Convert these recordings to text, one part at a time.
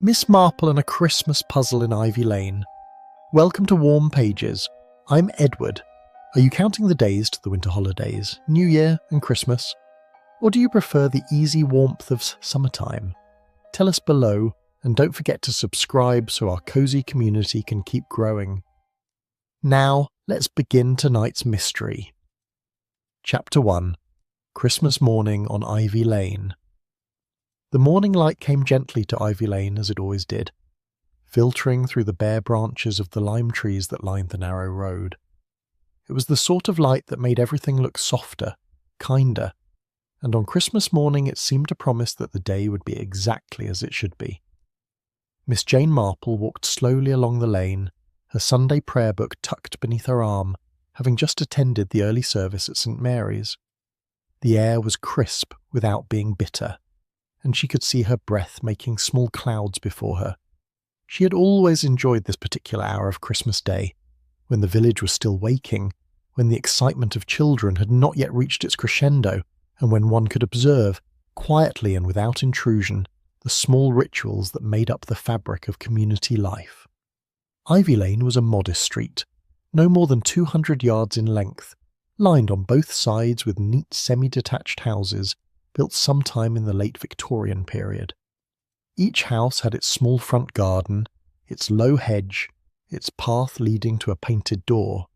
Miss Marple and a Christmas puzzle in Ivy Lane. Welcome to Warm Pages. I'm Edward. Are you counting the days to the winter holidays, New Year and Christmas? Or do you prefer the easy warmth of summertime? Tell us below, and don't forget to subscribe so our cosy community can keep growing. Now, let's begin tonight's mystery. Chapter 1. Christmas Morning on Ivy Lane. The morning light came gently to Ivy Lane as it always did, filtering through the bare branches of the lime trees that lined the narrow road. It was the sort of light that made everything look softer, kinder, and on Christmas morning it seemed to promise that the day would be exactly as it should be. Miss Jane Marple walked slowly along the lane, her Sunday prayer book tucked beneath her arm, having just attended the early service at St. Mary's. The air was crisp without being bitter, and she could see her breath making small clouds before her. She had always enjoyed this particular hour of Christmas Day, when the village was still waking, when the excitement of children had not yet reached its crescendo, and when one could observe, quietly and without intrusion, the small rituals that made up the fabric of community life. Ivy Lane was a modest street, no more than 200 yards in length, lined on both sides with neat semi-detached houses built sometime in the late Victorian period. Each house had its small front garden, its low hedge, its path leading to a painted door.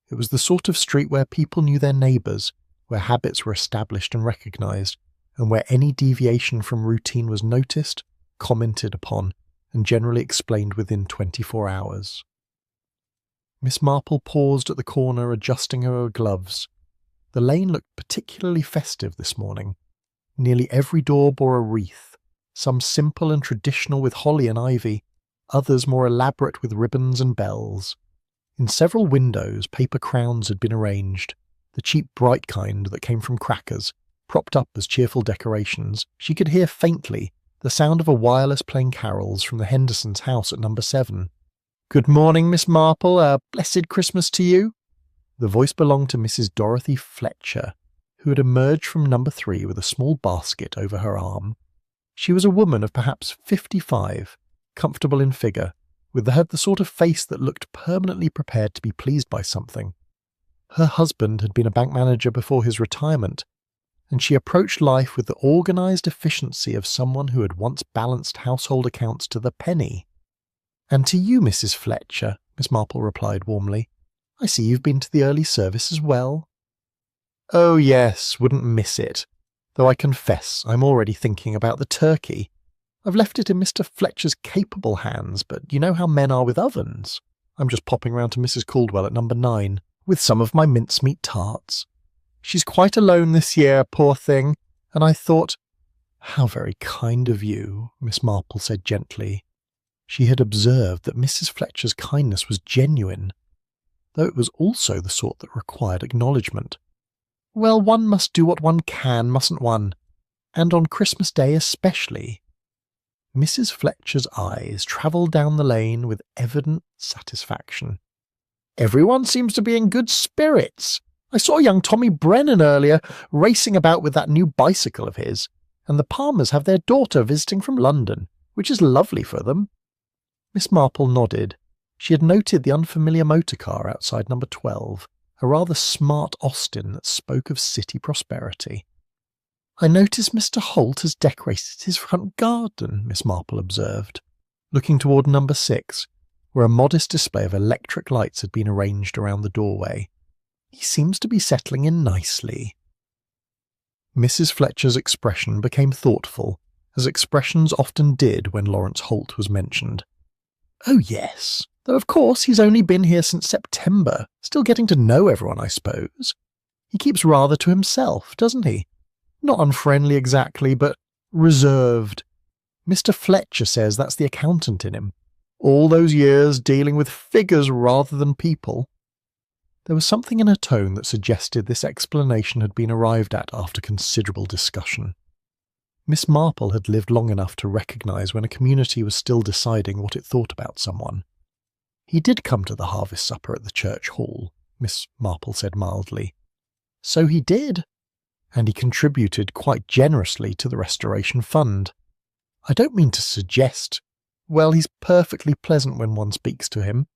It was the sort of street where people knew their neighbours, where habits were established and recognised, and where any deviation from routine was noticed, commented upon, and generally explained within 24 hours. Miss Marple paused at the corner adjusting her gloves. The lane looked particularly festive this morning. Nearly every door bore a wreath, some simple and traditional with holly and ivy, others more elaborate with ribbons and bells. In several windows paper crowns had been arranged, the cheap bright kind that came from crackers, propped up as cheerful decorations. She could hear faintly the sound of a wireless playing carols from the Hendersons' house at number 7. "Good morning, Miss Marple, a blessed Christmas to you." The voice belonged to Mrs. Dorothy Fletcher, who had emerged from number 3 with a small basket over her arm. She was a woman of perhaps 55, comfortable in figure, had the sort of face that looked permanently prepared to be pleased by something. Her husband had been a bank manager before his retirement, and she approached life with the organised efficiency of someone who had once balanced household accounts to the penny. "And to you, Mrs. Fletcher," Miss Marple replied warmly. "I see you've been to the early service as well." "Oh yes, wouldn't miss it. Though I confess I'm already thinking about the turkey. I've left it in Mr. Fletcher's capable hands, but you know how men are with ovens. I'm just popping round to Mrs. Caldwell at number 9, with some of my mincemeat tarts. She's quite alone this year, poor thing, and I thought—" "How very kind of you," Miss Marple said gently. She had observed that Mrs. Fletcher's kindness was genuine, though it was also the sort that required acknowledgement. "Well, one must do what one can, mustn't one? And on Christmas Day especially." Mrs. Fletcher's eyes travelled down the lane with evident satisfaction. "Everyone seems to be in good spirits. I saw young Tommy Brennan earlier, racing about with that new bicycle of his, and the Palmers have their daughter visiting from London, which is lovely for them." Miss Marple nodded. She had noted the unfamiliar motor car outside number 12, a rather smart Austin that spoke of city prosperity. "I notice Mr. Holt has decorated his front garden," Miss Marple observed, looking toward number 6, where a modest display of electric lights had been arranged around the doorway. "He seems to be settling in nicely." Mrs. Fletcher's expression became thoughtful, as expressions often did when Lawrence Holt was mentioned. "Oh yes, though of course he's only been here since September, still getting to know everyone, I suppose. He keeps rather to himself, doesn't he? Not unfriendly exactly, but reserved. Mr. Fletcher says that's the accountant in him. All those years dealing with figures rather than people." There was something in her tone that suggested this explanation had been arrived at after considerable discussion. Miss Marple had lived long enough to recognise when a community was still deciding what it thought about someone. "He did come to the harvest supper at the church hall," Miss Marple said mildly. "So he did. And he contributed quite generously to the Restoration Fund. I don't mean to suggest. Well, he's perfectly pleasant when one speaks to him.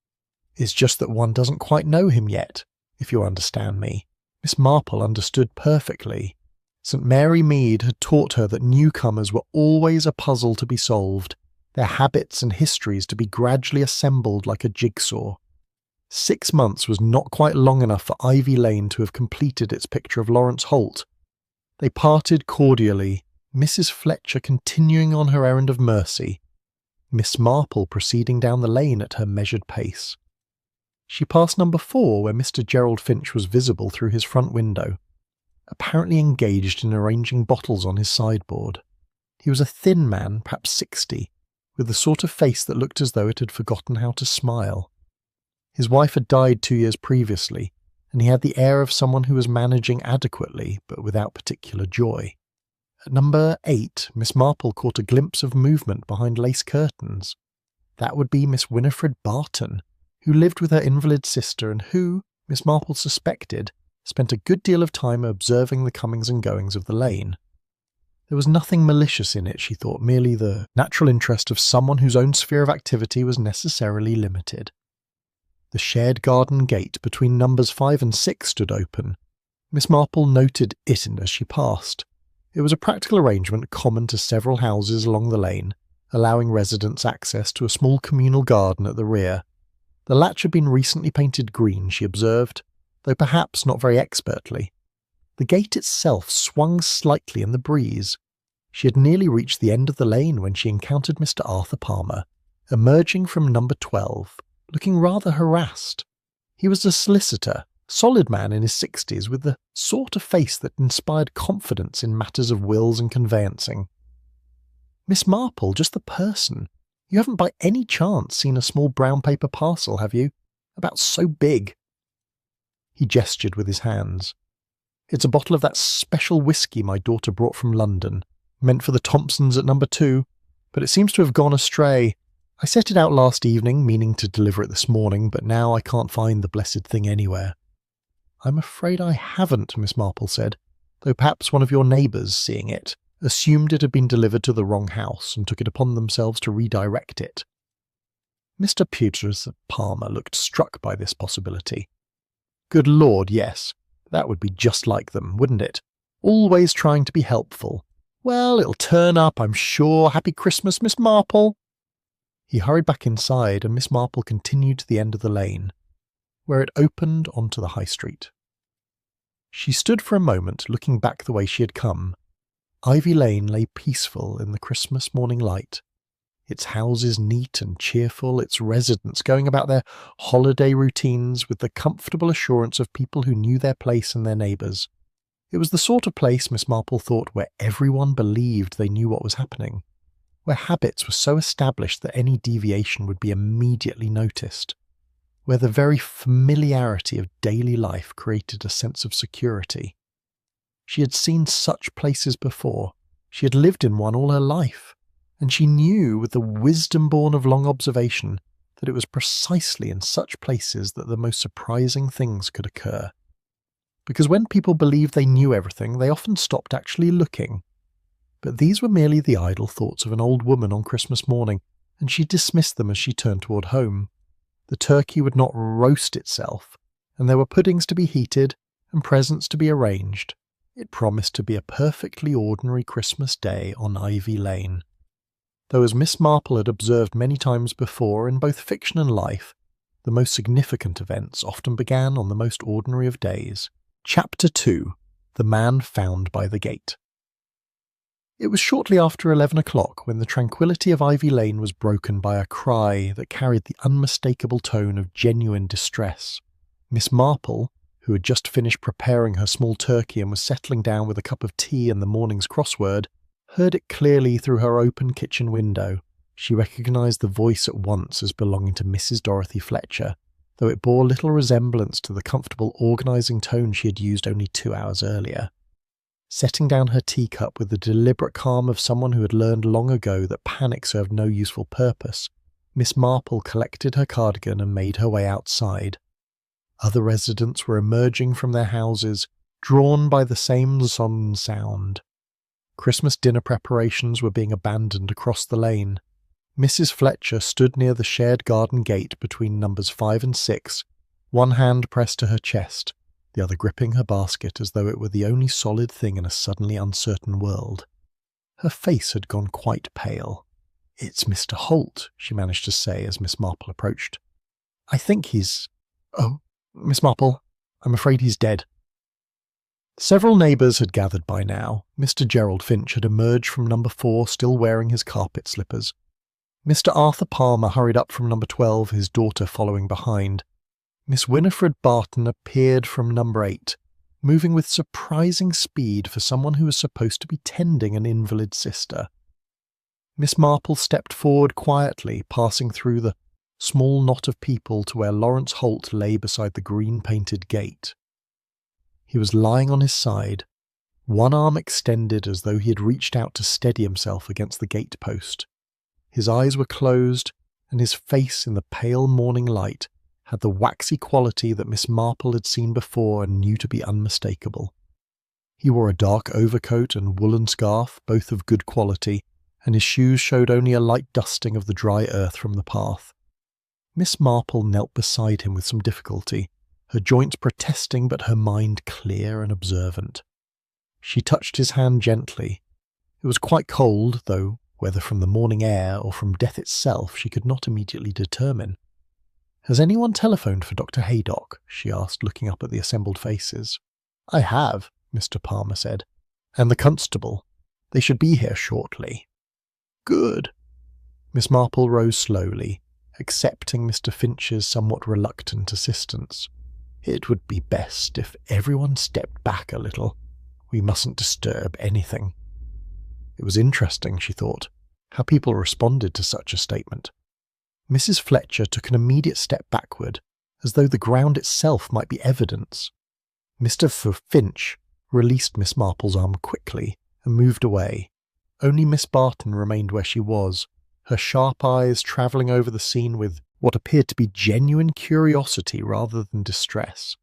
It's just that one doesn't quite know him yet, if you understand me. Miss Marple understood perfectly. St. Mary Mead had taught her that newcomers were always a puzzle to be solved, their habits and histories to be gradually assembled like a jigsaw. 6 months was not quite long enough for Ivy Lane to have completed its picture of Lawrence Holt. They parted cordially, Mrs. Fletcher continuing on her errand of mercy, Miss Marple proceeding down the lane at her measured pace. She passed number 4, where Mr. Gerald Finch was visible through his front window, apparently engaged in arranging bottles on his sideboard. He was a thin man, perhaps 60, with the sort of face that looked as though it had forgotten how to smile. His wife had died 2 years previously, and he had the air of someone who was managing adequately, but without particular joy. At number 8, Miss Marple caught a glimpse of movement behind lace curtains. That would be Miss Winifred Barton, who lived with her invalid sister and who, Miss Marple suspected, spent a good deal of time observing the comings and goings of the lane. There was nothing malicious in it, she thought, merely the natural interest of someone whose own sphere of activity was necessarily limited. The shared garden gate between numbers 5 and 6 stood open. Miss Marple noted it as she passed. It was a practical arrangement common to several houses along the lane, allowing residents access to a small communal garden at the rear. The latch had been recently painted green, she observed, though perhaps not very expertly. The gate itself swung slightly in the breeze. She had nearly reached the end of the lane when she encountered Mr. Arthur Palmer, emerging from number 12, looking rather harassed. He was a solicitor, solid man in his 60s, with the sort of face that inspired confidence in matters of wills and conveyancing. "Miss Marple, just the person. You haven't by any chance seen a small brown paper parcel, have you? About so big." He gestured with his hands. "It's a bottle of that special whisky my daughter brought from London, meant for the Thompsons at number 2, but it seems to have gone astray. I set it out last evening, meaning to deliver it this morning, but now I can't find the blessed thing anywhere." "I'm afraid I haven't," Miss Marple said, "though perhaps one of your neighbours, seeing it, assumed it had been delivered to the wrong house and took it upon themselves to redirect it." Mr. Peters Palmer looked struck by this possibility. "Good Lord, yes. That would be just like them, wouldn't it? Always trying to be helpful. Well, it'll turn up, I'm sure. Happy Christmas, Miss Marple." He hurried back inside, and Miss Marple continued to the end of the lane, where it opened onto the high street. She stood for a moment, looking back the way she had come. Ivy Lane lay peaceful in the Christmas morning light, its houses neat and cheerful, its residents going about their holiday routines with the comfortable assurance of people who knew their place and their neighbours. It was the sort of place, Miss Marple thought, where everyone believed they knew what was happening, where habits were so established that any deviation would be immediately noticed, where the very familiarity of daily life created a sense of security. She had seen such places before. She had lived in one all her life, and she knew, with the wisdom born of long observation, that it was precisely in such places that the most surprising things could occur. Because when people believed they knew everything, they often stopped actually looking. But these were merely the idle thoughts of an old woman on Christmas morning, and she dismissed them as she turned toward home. The turkey would not roast itself, and there were puddings to be heated and presents to be arranged. It promised to be a perfectly ordinary Christmas day on Ivy Lane. Though, as Miss Marple had observed many times before in both fiction and life, the most significant events often began on the most ordinary of days. Chapter 2. The Man Found by the Gate. It was shortly after 11 o'clock when the tranquillity of Ivy Lane was broken by a cry that carried the unmistakable tone of genuine distress. Miss Marple, who had just finished preparing her small turkey and was settling down with a cup of tea and the morning's crossword, heard it clearly through her open kitchen window. She recognised the voice at once as belonging to Mrs. Dorothy Fletcher, though it bore little resemblance to the comfortable organising tone she had used only 2 hours earlier. Setting down her teacup with the deliberate calm of someone who had learned long ago that panic served no useful purpose, Miss Marple collected her cardigan and made her way outside. Other residents were emerging from their houses, drawn by the same solemn sound. Christmas dinner preparations were being abandoned across the lane. Mrs. Fletcher stood near the shared garden gate between numbers 5 and 6, one hand pressed to her chest, the other gripping her basket as though it were the only solid thing in a suddenly uncertain world. Her face had gone quite pale. "It's Mr. Holt," she managed to say as Miss Marple approached. "I think he's... Oh, Miss Marple, I'm afraid he's dead." Several neighbours had gathered by now. Mr. Gerald Finch had emerged from number 4 still wearing his carpet slippers. Mr. Arthur Palmer hurried up from number 12, his daughter following behind. Miss Winifred Barton appeared from number 8, moving with surprising speed for someone who was supposed to be tending an invalid sister. Miss Marple stepped forward quietly, passing through the small knot of people to where Lawrence Holt lay beside the green-painted gate. He was lying on his side, one arm extended as though he had reached out to steady himself against the gate post. His eyes were closed, and his face in the pale morning light had the waxy quality that Miss Marple had seen before and knew to be unmistakable. He wore a dark overcoat and woolen scarf, both of good quality, and his shoes showed only a light dusting of the dry earth from the path. Miss Marple knelt beside him with some difficulty, her joints protesting but her mind clear and observant. She touched his hand gently. It was quite cold, though whether from the morning air or from death itself she could not immediately determine. "Has anyone telephoned for Dr. Haydock?" she asked, looking up at the assembled faces. "I have," Mr. Palmer said. "And the constable. They should be here shortly." "Good." Miss Marple rose slowly, accepting Mr. Finch's somewhat reluctant assistance. "It would be best if everyone stepped back a little. We mustn't disturb anything." It was interesting, she thought, how people responded to such a statement. Mrs. Fletcher took an immediate step backward, as though the ground itself might be evidence. Mr. Finch released Miss Marple's arm quickly and moved away. Only Miss Barton remained where she was, her sharp eyes travelling over the scene with what appeared to be genuine curiosity rather than distress.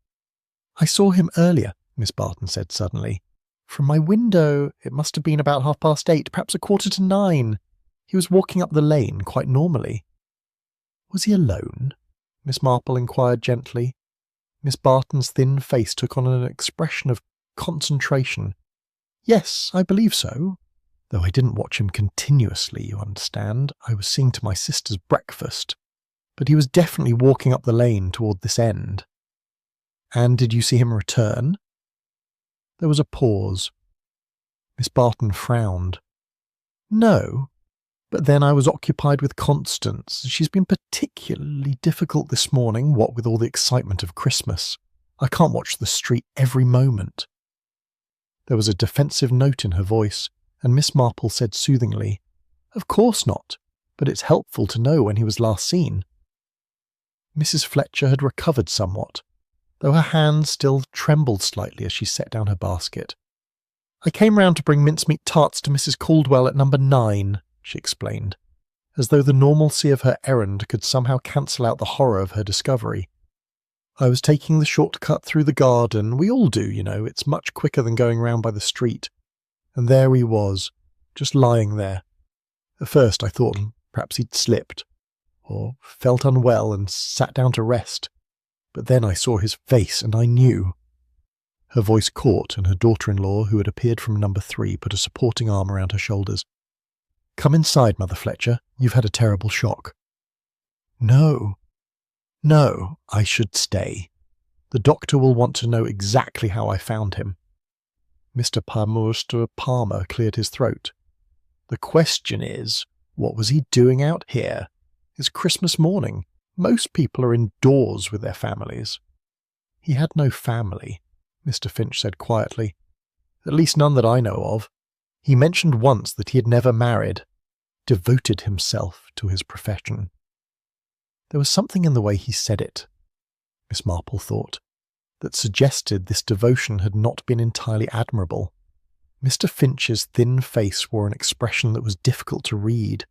"I saw him earlier," Miss Barton said suddenly. "From my window, it must have been about 8:30, perhaps 8:45. He was walking up the lane quite normally." "Was he alone?" Miss Marple inquired gently. Miss Barton's thin face took on an expression of concentration. "Yes, I believe so. Though I didn't watch him continuously, you understand. I was seeing to my sister's breakfast. But he was definitely walking up the lane toward this end." "And did you see him return?" There was a pause. Miss Barton frowned. "No. But then I was occupied with Constance. She's been particularly difficult this morning, what with all the excitement of Christmas. I can't watch the street every moment." There was a defensive note in her voice, and Miss Marple said soothingly, "Of course not, but it's helpful to know when he was last seen." Mrs. Fletcher had recovered somewhat, though her hand still trembled slightly as she set down her basket. "I came round to bring mincemeat tarts to Mrs. Caldwell at number 9, she explained, as though the normalcy of her errand could somehow cancel out the horror of her discovery. "I was taking the short cut through the garden. We all do, you know. It's much quicker than going round by the street. And there he was, just lying there. At first I thought perhaps he'd slipped, or felt unwell and sat down to rest. But then I saw his face, and I knew." Her voice caught, and her daughter-in-law, who had appeared from number 3, put a supporting arm around her shoulders. "Come inside, Mother Fletcher. You've had a terrible shock." No, I should stay. The doctor will want to know exactly how I found him." Mr. Palmer cleared his throat. "The question is, what was he doing out here? It's Christmas morning. Most people are indoors with their families." "He had no family," Mr. Finch said quietly. "At least none that I know of. He mentioned once that he had never married, devoted himself to his profession." There was something in the way he said it, Miss Marple thought, that suggested this devotion had not been entirely admirable. Mr. Finch's thin face wore an expression that was difficult to read,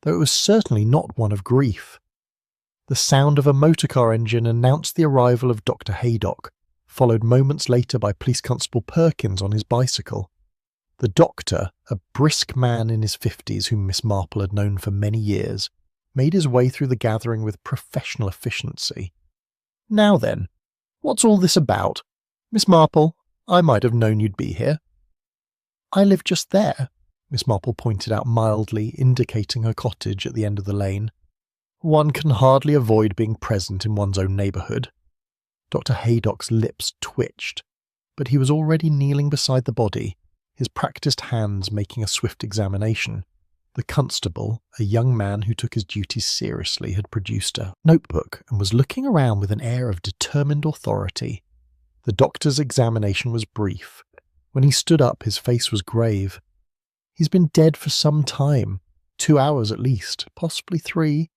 though it was certainly not one of grief. The sound of a motor-car engine announced the arrival of Dr. Haydock, followed moments later by Police Constable Perkins on his bicycle. The doctor, a brisk man in his 50s whom Miss Marple had known for many years, made his way through the gathering with professional efficiency. "Now then, what's all this about? Miss Marple, I might have known you'd be here." "I live just there," Miss Marple pointed out mildly, indicating her cottage at the end of the lane. One can hardly avoid being present in one's own neighbourhood. Dr. Haydock's lips twitched, but he was already kneeling beside the body, his practised hands making a swift examination. The constable, a young man who took his duties seriously, had produced a notebook and was looking around with an air of determined authority. The doctor's examination was brief. When he stood up, his face was grave. "He's been dead for some time, 2 hours at least, possibly 3.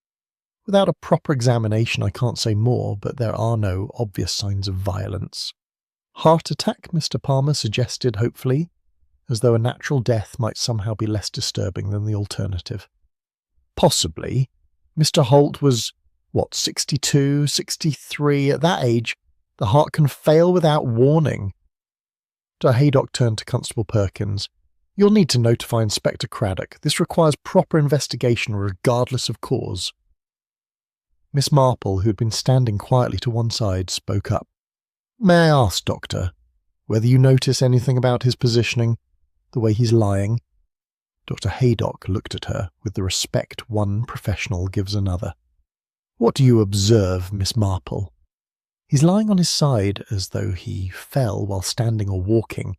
Without a proper examination I can't say more, but there are no obvious signs of violence." "Heart attack," Mr. Palmer suggested hopefully, as though a natural death might somehow be less disturbing than the alternative. "Possibly. Mr. Holt was, 62, 63? At that age, the heart can fail without warning." Dr. Haydock turned to Constable Perkins. "You'll need to notify Inspector Craddock. This requires proper investigation regardless of cause." Miss Marple, who had been standing quietly to one side, spoke up. "May I ask, Doctor, whether you notice anything about his positioning, the way he's lying?" Dr. Haydock looked at her with the respect one professional gives another. "What do you observe, Miss Marple?" "He's lying on his side as though he fell while standing or walking,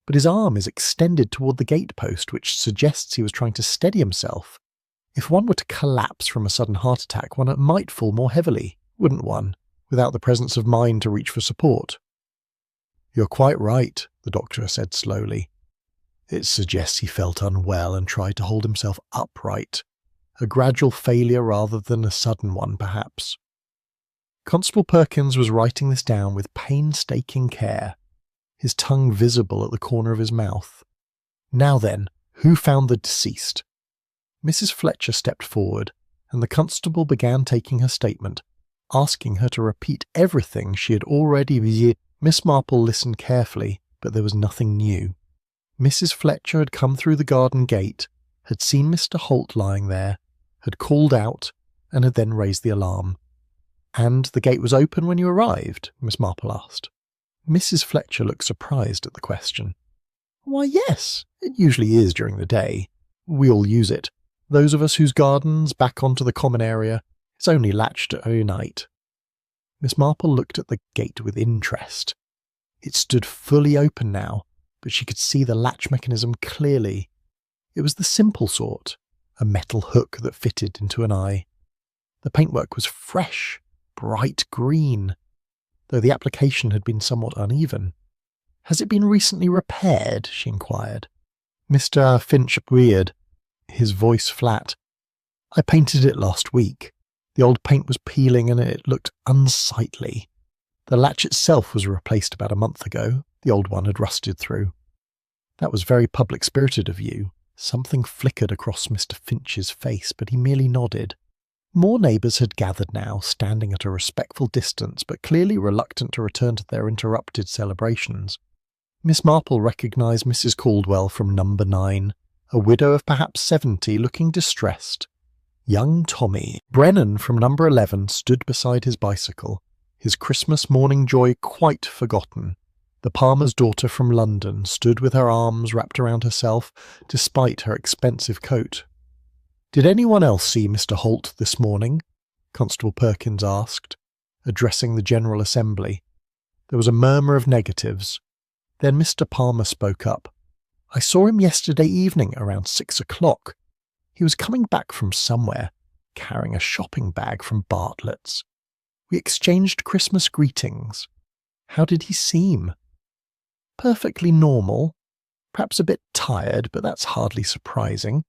but his arm is extended toward the gatepost, which suggests he was trying to steady himself. If one were to collapse from a sudden heart attack, one might fall more heavily, wouldn't one, without the presence of mind to reach for support?" "You're quite right," the doctor said slowly. "It suggests he felt unwell and tried to hold himself upright. A gradual failure rather than a sudden one, perhaps." Constable Perkins was writing this down with painstaking care, his tongue visible at the corner of his mouth. "Now then, who found the deceased?" Mrs. Fletcher stepped forward, and the constable began taking her statement, asking her to repeat everything she had already. Miss Marple listened carefully, but there was nothing new. Mrs. Fletcher had come through the garden gate, had seen Mr. Holt lying there, had called out, and had then raised the alarm. "And the gate was open when you arrived?" Miss Marple asked. Mrs. Fletcher looked surprised at the question. "Why, yes, it usually is during the day. We all use it. Those of us whose gardens back onto the common area, it's only latched at night." Miss Marple looked at the gate with interest. It stood fully open now, but she could see the latch mechanism clearly. It was the simple sort, a metal hook that fitted into an eye. The paintwork was fresh, bright green, though the application had been somewhat uneven. "Has it been recently repaired?" she inquired. Mr. Finch appeared, his voice flat. "I painted it last week. The old paint was peeling and it looked unsightly. The latch itself was replaced about a month ago. The old one had rusted through." "That was very public-spirited of you." Something flickered across Mr. Finch's face, but he merely nodded. More neighbours had gathered now, standing at a respectful distance, but clearly reluctant to return to their interrupted celebrations. Miss Marple recognised Mrs. Caldwell from number 9, a widow of perhaps 70, looking distressed. Young Tommy Brennan from number 11 stood beside his bicycle, his Christmas morning joy quite forgotten. The Palmer's daughter from London stood with her arms wrapped around herself, despite her expensive coat. "Did anyone else see Mr. Holt this morning?" Constable Perkins asked, addressing the General Assembly. There was a murmur of negatives. Then Mr. Palmer spoke up. "I saw him yesterday evening around 6 o'clock. He was coming back from somewhere, carrying a shopping bag from Bartlett's. We exchanged Christmas greetings. How did he seem?" "Perfectly normal. Perhaps a bit tired, but that's hardly surprising.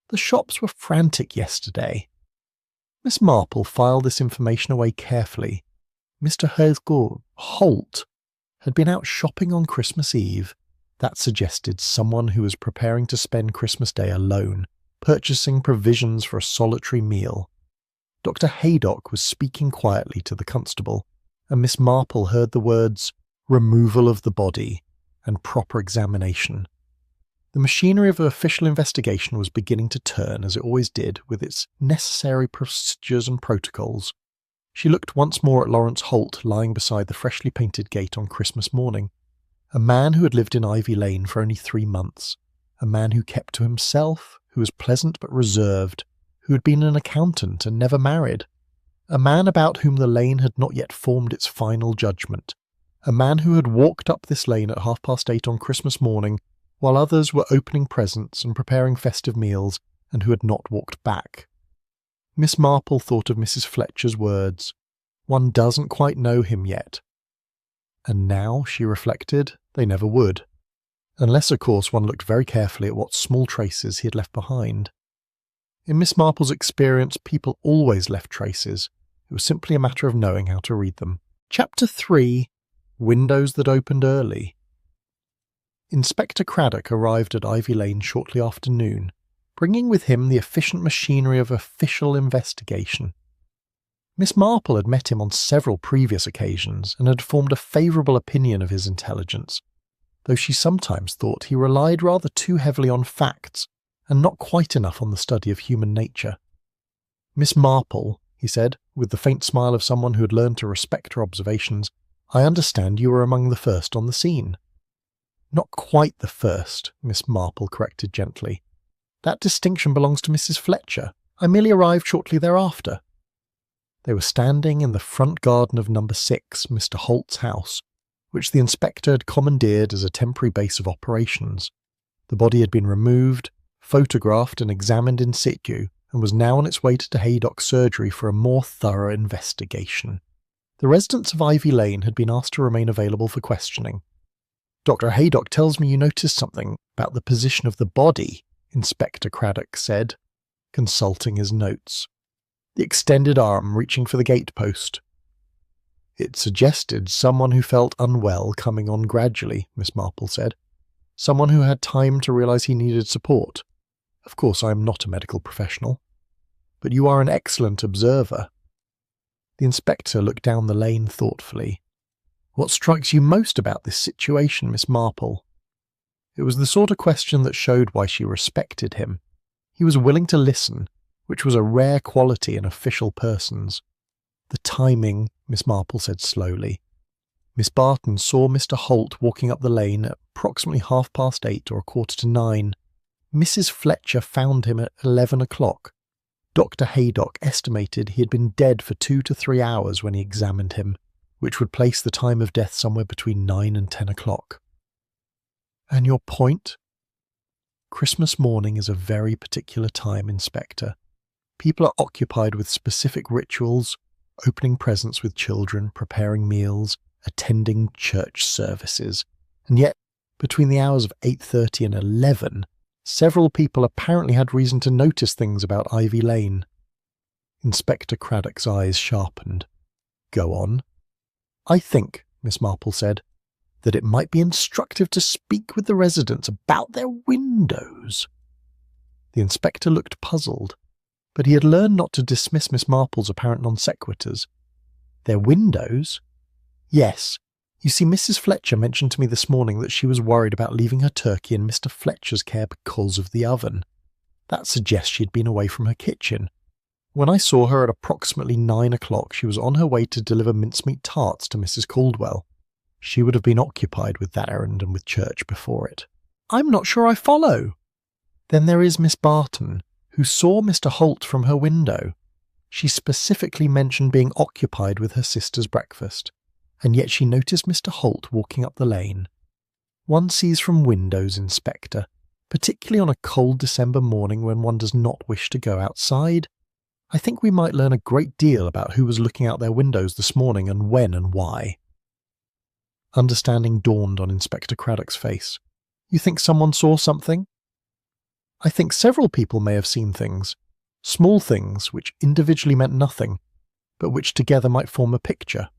The shops were frantic yesterday." Miss Marple filed this information away carefully. Mr. Holt had been out shopping on Christmas Eve. That suggested someone who was preparing to spend Christmas Day alone, purchasing provisions for a solitary meal. Dr. Haydock was speaking quietly to the constable, and Miss Marple heard the words "removal of the body" and "proper examination." The machinery of an official investigation was beginning to turn, as it always did, with its necessary procedures and protocols. She looked once more at Lawrence Holt lying beside the freshly painted gate on Christmas morning. A man who had lived in Ivy Lane for only 3 months. A man who kept to himself, who was pleasant but reserved, who had been an accountant and never married. A man about whom the lane had not yet formed its final judgment. A man who had walked up this lane at 8:30 on Christmas morning, while others were opening presents and preparing festive meals, and who had not walked back. Miss Marple thought of Mrs. Fletcher's words, "One doesn't quite know him yet." And now, she reflected, they never would. Unless, of course, one looked very carefully at what small traces he had left behind. In Miss Marple's experience, people always left traces. It was simply a matter of knowing how to read them. Chapter 3. Windows that opened early. Inspector Craddock arrived at Ivy Lane shortly after noon, bringing with him the efficient machinery of official investigation. Miss Marple had met him on several previous occasions and had formed a favourable opinion of his intelligence, though she sometimes thought he relied rather too heavily on facts and not quite enough on the study of human nature. "Miss Marple," he said, with the faint smile of someone who had learned to respect her observations, "I understand you were among the first on the scene." "Not quite the first," Miss Marple corrected gently. "That distinction belongs to Mrs. Fletcher. I merely arrived shortly thereafter." They were standing in the front garden of number 6, Mr. Holt's house, which the inspector had commandeered as a temporary base of operations. The body had been removed, photographed and examined in situ, and was now on its way to Haydock's surgery for a more thorough investigation. The residents of Ivy Lane had been asked to remain available for questioning. "Dr. Haydock tells me you noticed something about the position of the body," Inspector Craddock said, consulting his notes. "The extended arm reaching for the gate-post." "It suggested someone who felt unwell coming on gradually," Miss Marple said. "Someone who had time to realise he needed support. Of course, I am not a medical professional. But you are an excellent observer." The inspector looked down the lane thoughtfully. "What strikes you most about this situation, Miss Marple?" It was the sort of question that showed why she respected him. He was willing to listen, which was a rare quality in official persons. "The timing," Miss Marple said slowly. "Miss Barton saw Mr. Holt walking up the lane at approximately 8:30 or 8:45. Mrs. Fletcher found him at 11 o'clock. Dr. Haydock estimated he had been dead for 2 to 3 hours when he examined him, which would place the time of death somewhere between 9 and 10 o'clock. "And your point?" "Christmas morning is a very particular time, Inspector. People are occupied with specific rituals, opening presents with children, preparing meals, attending church services, and yet, between the hours of 8:30 and 11, several people apparently had reason to notice things about Ivy Lane." Inspector Craddock's eyes sharpened. "Go on." "I think," Miss Marple said, "that it might be instructive to speak with the residents about their windows." The inspector looked puzzled, but he had learned not to dismiss Miss Marple's apparent non sequiturs. "Their windows?" "Yes. You see, Mrs. Fletcher mentioned to me this morning that she was worried about leaving her turkey in Mr. Fletcher's care because of the oven. That suggests she had been away from her kitchen. When I saw her at approximately 9 o'clock, she was on her way to deliver mincemeat tarts to Mrs. Caldwell. She would have been occupied with that errand and with church before it." "I'm not sure I follow." "Then there is Miss Barton, who saw Mr. Holt from her window. She specifically mentioned being occupied with her sister's breakfast, and yet she noticed Mr. Holt walking up the lane. One sees from windows, Inspector, particularly on a cold December morning when one does not wish to go outside. I think we might learn a great deal about who was looking out their windows this morning and when and why." Understanding dawned on Inspector Craddock's face. "You think someone saw something?" "I think several people may have seen things. Small things which individually meant nothing, but which together might form a picture."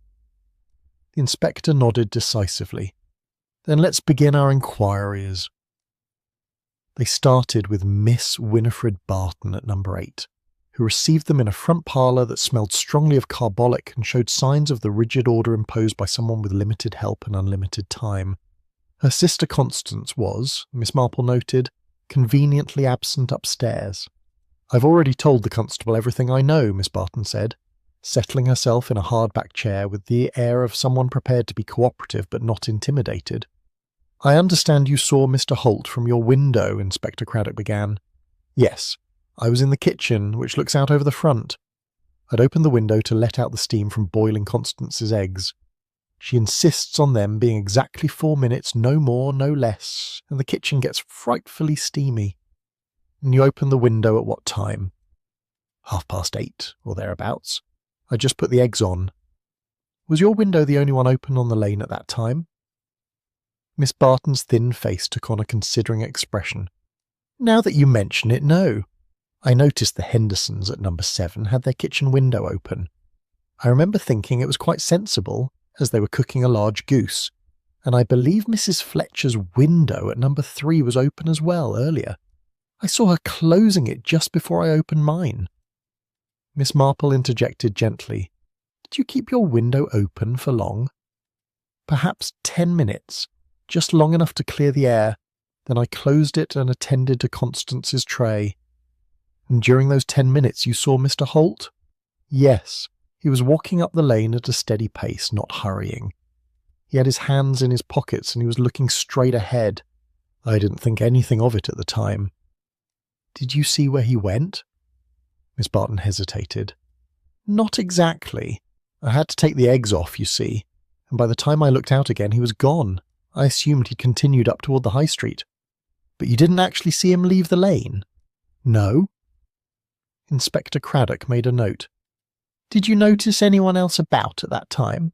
The inspector nodded decisively. "Then let's begin our inquiries." They started with Miss Winifred Barton at number 8, who received them in a front parlour that smelled strongly of carbolic and showed signs of the rigid order imposed by someone with limited help and unlimited time. Her sister Constance was, Miss Marple noted, conveniently absent upstairs. "I've already told the constable everything I know," Miss Barton said, settling herself in a hard-back chair with the air of someone prepared to be cooperative but not intimidated. "I understand you saw Mr. Holt from your window," Inspector Craddock began. "Yes, I was in the kitchen, which looks out over the front. I'd opened the window to let out the steam from boiling Constance's eggs. She insists on them being exactly 4 minutes, no more, no less, and the kitchen gets frightfully steamy." "And you opened the window at what time?" 8:30, or thereabouts. "I just put the eggs on." "Was your window the only one open on the lane at that time?" Miss Barton's thin face took on a considering expression. "Now that you mention it, no. I noticed the Hendersons at number 7 had their kitchen window open. I remember thinking it was quite sensible, as they were cooking a large goose, and I believe Mrs. Fletcher's window at number 3 was open as well earlier. I saw her closing it just before I opened mine." Miss Marple interjected gently. "Did you keep your window open for long?" "Perhaps 10 minutes, just long enough to clear the air. Then I closed it and attended to Constance's tray." "And during those 10 minutes you saw Mr. Holt?" "Yes. He was walking up the lane at a steady pace, not hurrying. He had his hands in his pockets and he was looking straight ahead. I didn't think anything of it at the time." "Did you see where he went?" Miss Barton hesitated. "Not exactly. I had to take the eggs off, you see, and by the time I looked out again he was gone. I assumed he continued up toward the high street." "But you didn't actually see him leave the lane?" "No." Inspector Craddock made a note. "Did you notice anyone else about at that time?"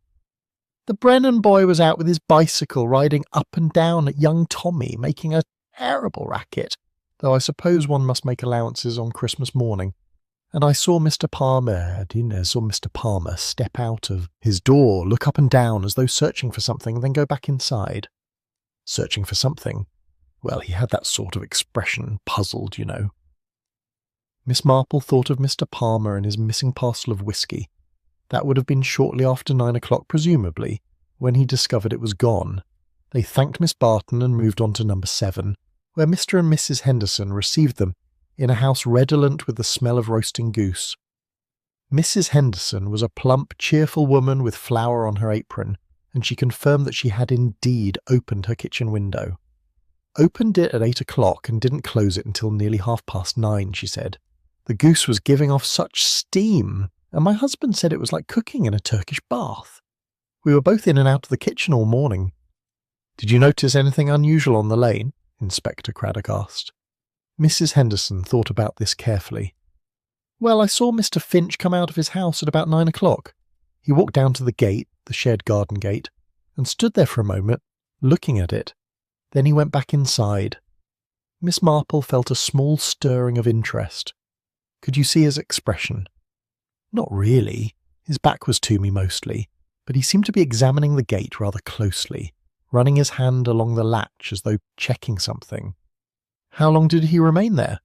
"The Brennan boy was out with his bicycle riding up and down at young Tommy, making a terrible racket, though I suppose one must make allowances on Christmas morning. And I saw Mr. Palmer step out of his door, look up and down as though searching for something, then go back inside." "Searching for something? Well, he had that sort of expression, puzzled, you know." Miss Marple thought of Mr. Palmer and his missing parcel of whisky. That would have been shortly after 9 o'clock, presumably, when he discovered it was gone. They thanked Miss Barton and moved on to number 7, where Mr. and Mrs. Henderson received them in a house redolent with the smell of roasting goose. Mrs. Henderson was a plump, cheerful woman with flour on her apron, and she confirmed that she had indeed opened her kitchen window. "Opened it at 8 o'clock and didn't close it until nearly 9:30, she said. The goose was giving off such steam, and my husband said it was like cooking in a Turkish bath. We were both in and out of the kitchen all morning." "Did you notice anything unusual on the lane?" Inspector Craddock asked. Mrs. Henderson thought about this carefully. "Well, I saw Mr. Finch come out of his house at about 9 o'clock. He walked down to the gate, the shared garden gate, and stood there for a moment, looking at it. Then he went back inside." Miss Marple felt a small stirring of interest. "Could you see his expression?" "Not really. His back was to me mostly, but he seemed to be examining the gate rather closely, running his hand along the latch as though checking something." "How long did he remain there?"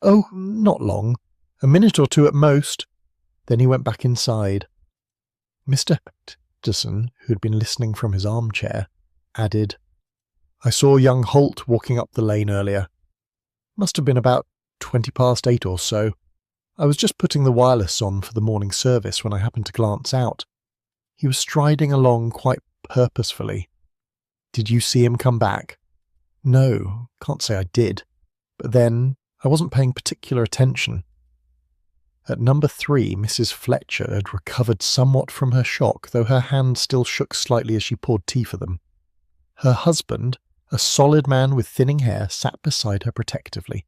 "Oh, not long. A minute or two at most. Then he went back inside." Mr. Henderson, who had been listening from his armchair, added, "I saw young Holt walking up the lane earlier. Must have been about 8:20 or so. I was just putting the wireless on for the morning service when I happened to glance out. He was striding along quite purposefully." "Did you see him come back?" "No, can't say I did. But then, I wasn't paying particular attention." At number 3, Mrs. Fletcher had recovered somewhat from her shock, though her hand still shook slightly as she poured tea for them. Her husband, a solid man with thinning hair, sat beside her protectively.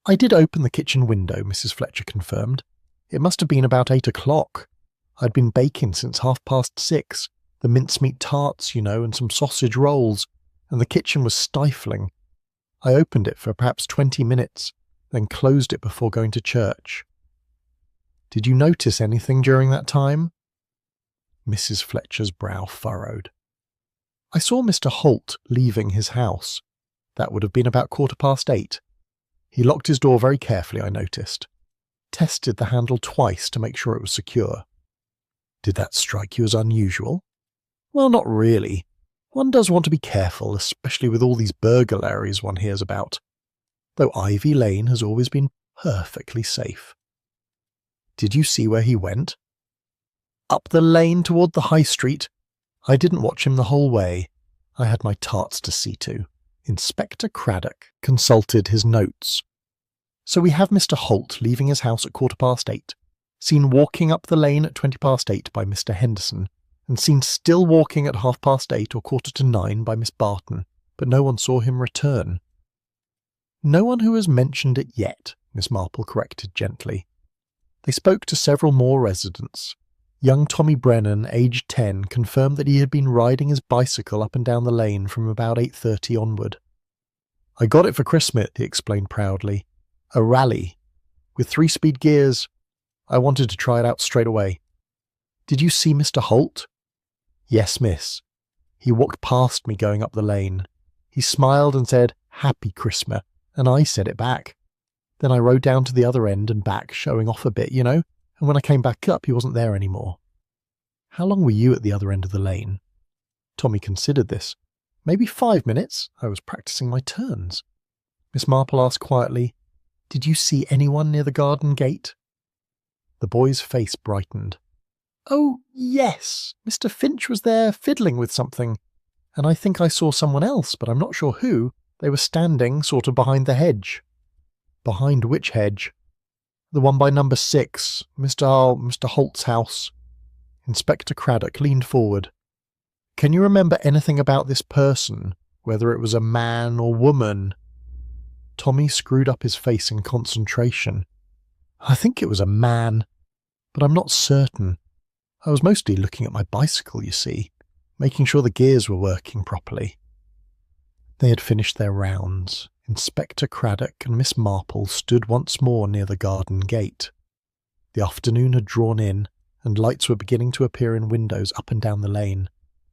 "I did open the kitchen window," Mrs. Fletcher confirmed. "It must have been about 8 o'clock. I'd been baking since 6:30, the mincemeat tarts, you know, and some sausage rolls, and the kitchen was stifling. I opened it for perhaps 20 minutes, then closed it before going to church." "Did you notice anything during that time?" Mrs. Fletcher's brow furrowed. "I saw Mr. Holt leaving his house. That would have been about 8:15. He locked his door very carefully, I noticed. Tested the handle twice to make sure it was secure." "Did that strike you as unusual?" "Well, not really. One does want to be careful, especially with all these burglaries one hears about, though Ivy Lane has always been perfectly safe. Did you see where he went? Up the lane toward the high street. I didn't watch him the whole way. I had my tarts to see to. Inspector Craddock consulted his notes. So we have Mr. Holt leaving his house at 8:15, seen walking up the lane at 8:20 by Mr. Henderson, and seen still walking at 8:30 or 8:45 by Miss Barton, but no one saw him return. No one who has mentioned it yet, Miss Marple corrected gently. They spoke to several more residents. Young Tommy Brennan, aged 10, confirmed that he had been riding his bicycle up and down the lane from about 8:30 onward. I got it for Christmas, he explained proudly. A rally, with 3-speed gears. I wanted to try it out straight away. Did you see Mr. Holt? Yes, miss. He walked past me going up the lane. He smiled and said, Happy Christmas, and I said it back. Then I rode down to the other end and back, showing off a bit, you know, and when I came back up, he wasn't there anymore. How long were you at the other end of the lane? Tommy considered this. Maybe 5 minutes. I was practicing my turns. Miss Marple asked quietly, Did you see anyone near the garden gate? The boy's face brightened. Oh, yes. Mr. Finch was there fiddling with something. And I think I saw someone else, but I'm not sure who. They were standing sort of behind the hedge. Behind which hedge? The one by number 6, Mr. Holt's house. Inspector Craddock leaned forward. Can you remember anything about this person, whether it was a man or woman? Tommy screwed up his face in concentration. I think it was a man, but I'm not certain. I was mostly looking at my bicycle, you see, making sure the gears were working properly. They had finished their rounds. Inspector Craddock and Miss Marple stood once more near the garden gate. The afternoon had drawn in, and lights were beginning to appear in windows up and down the lane.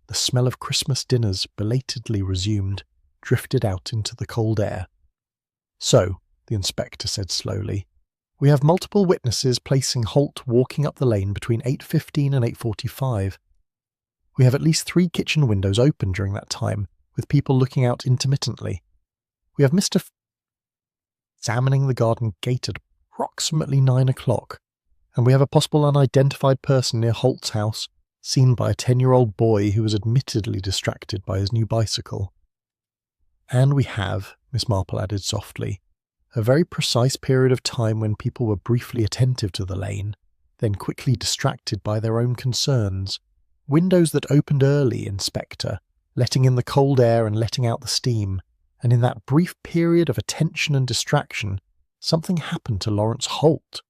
The smell of Christmas dinners, belatedly resumed, drifted out into the cold air. So, the inspector said slowly, we have multiple witnesses placing Holt walking up the lane between 8:15 and 8:45. We have at least 3 kitchen windows open during that time, with people looking out intermittently. We have Mr. Examining the garden gate at approximately 9 o'clock, and we have a possible unidentified person near Holt's house, seen by a 10-year-old boy who was admittedly distracted by his new bicycle. And we have, Miss Marple added softly, a very precise period of time when people were briefly attentive to the lane, then quickly distracted by their own concerns. Windows that opened early, Inspector, letting in the cold air and letting out the steam, and in that brief period of attention and distraction, something happened to Lawrence Holt.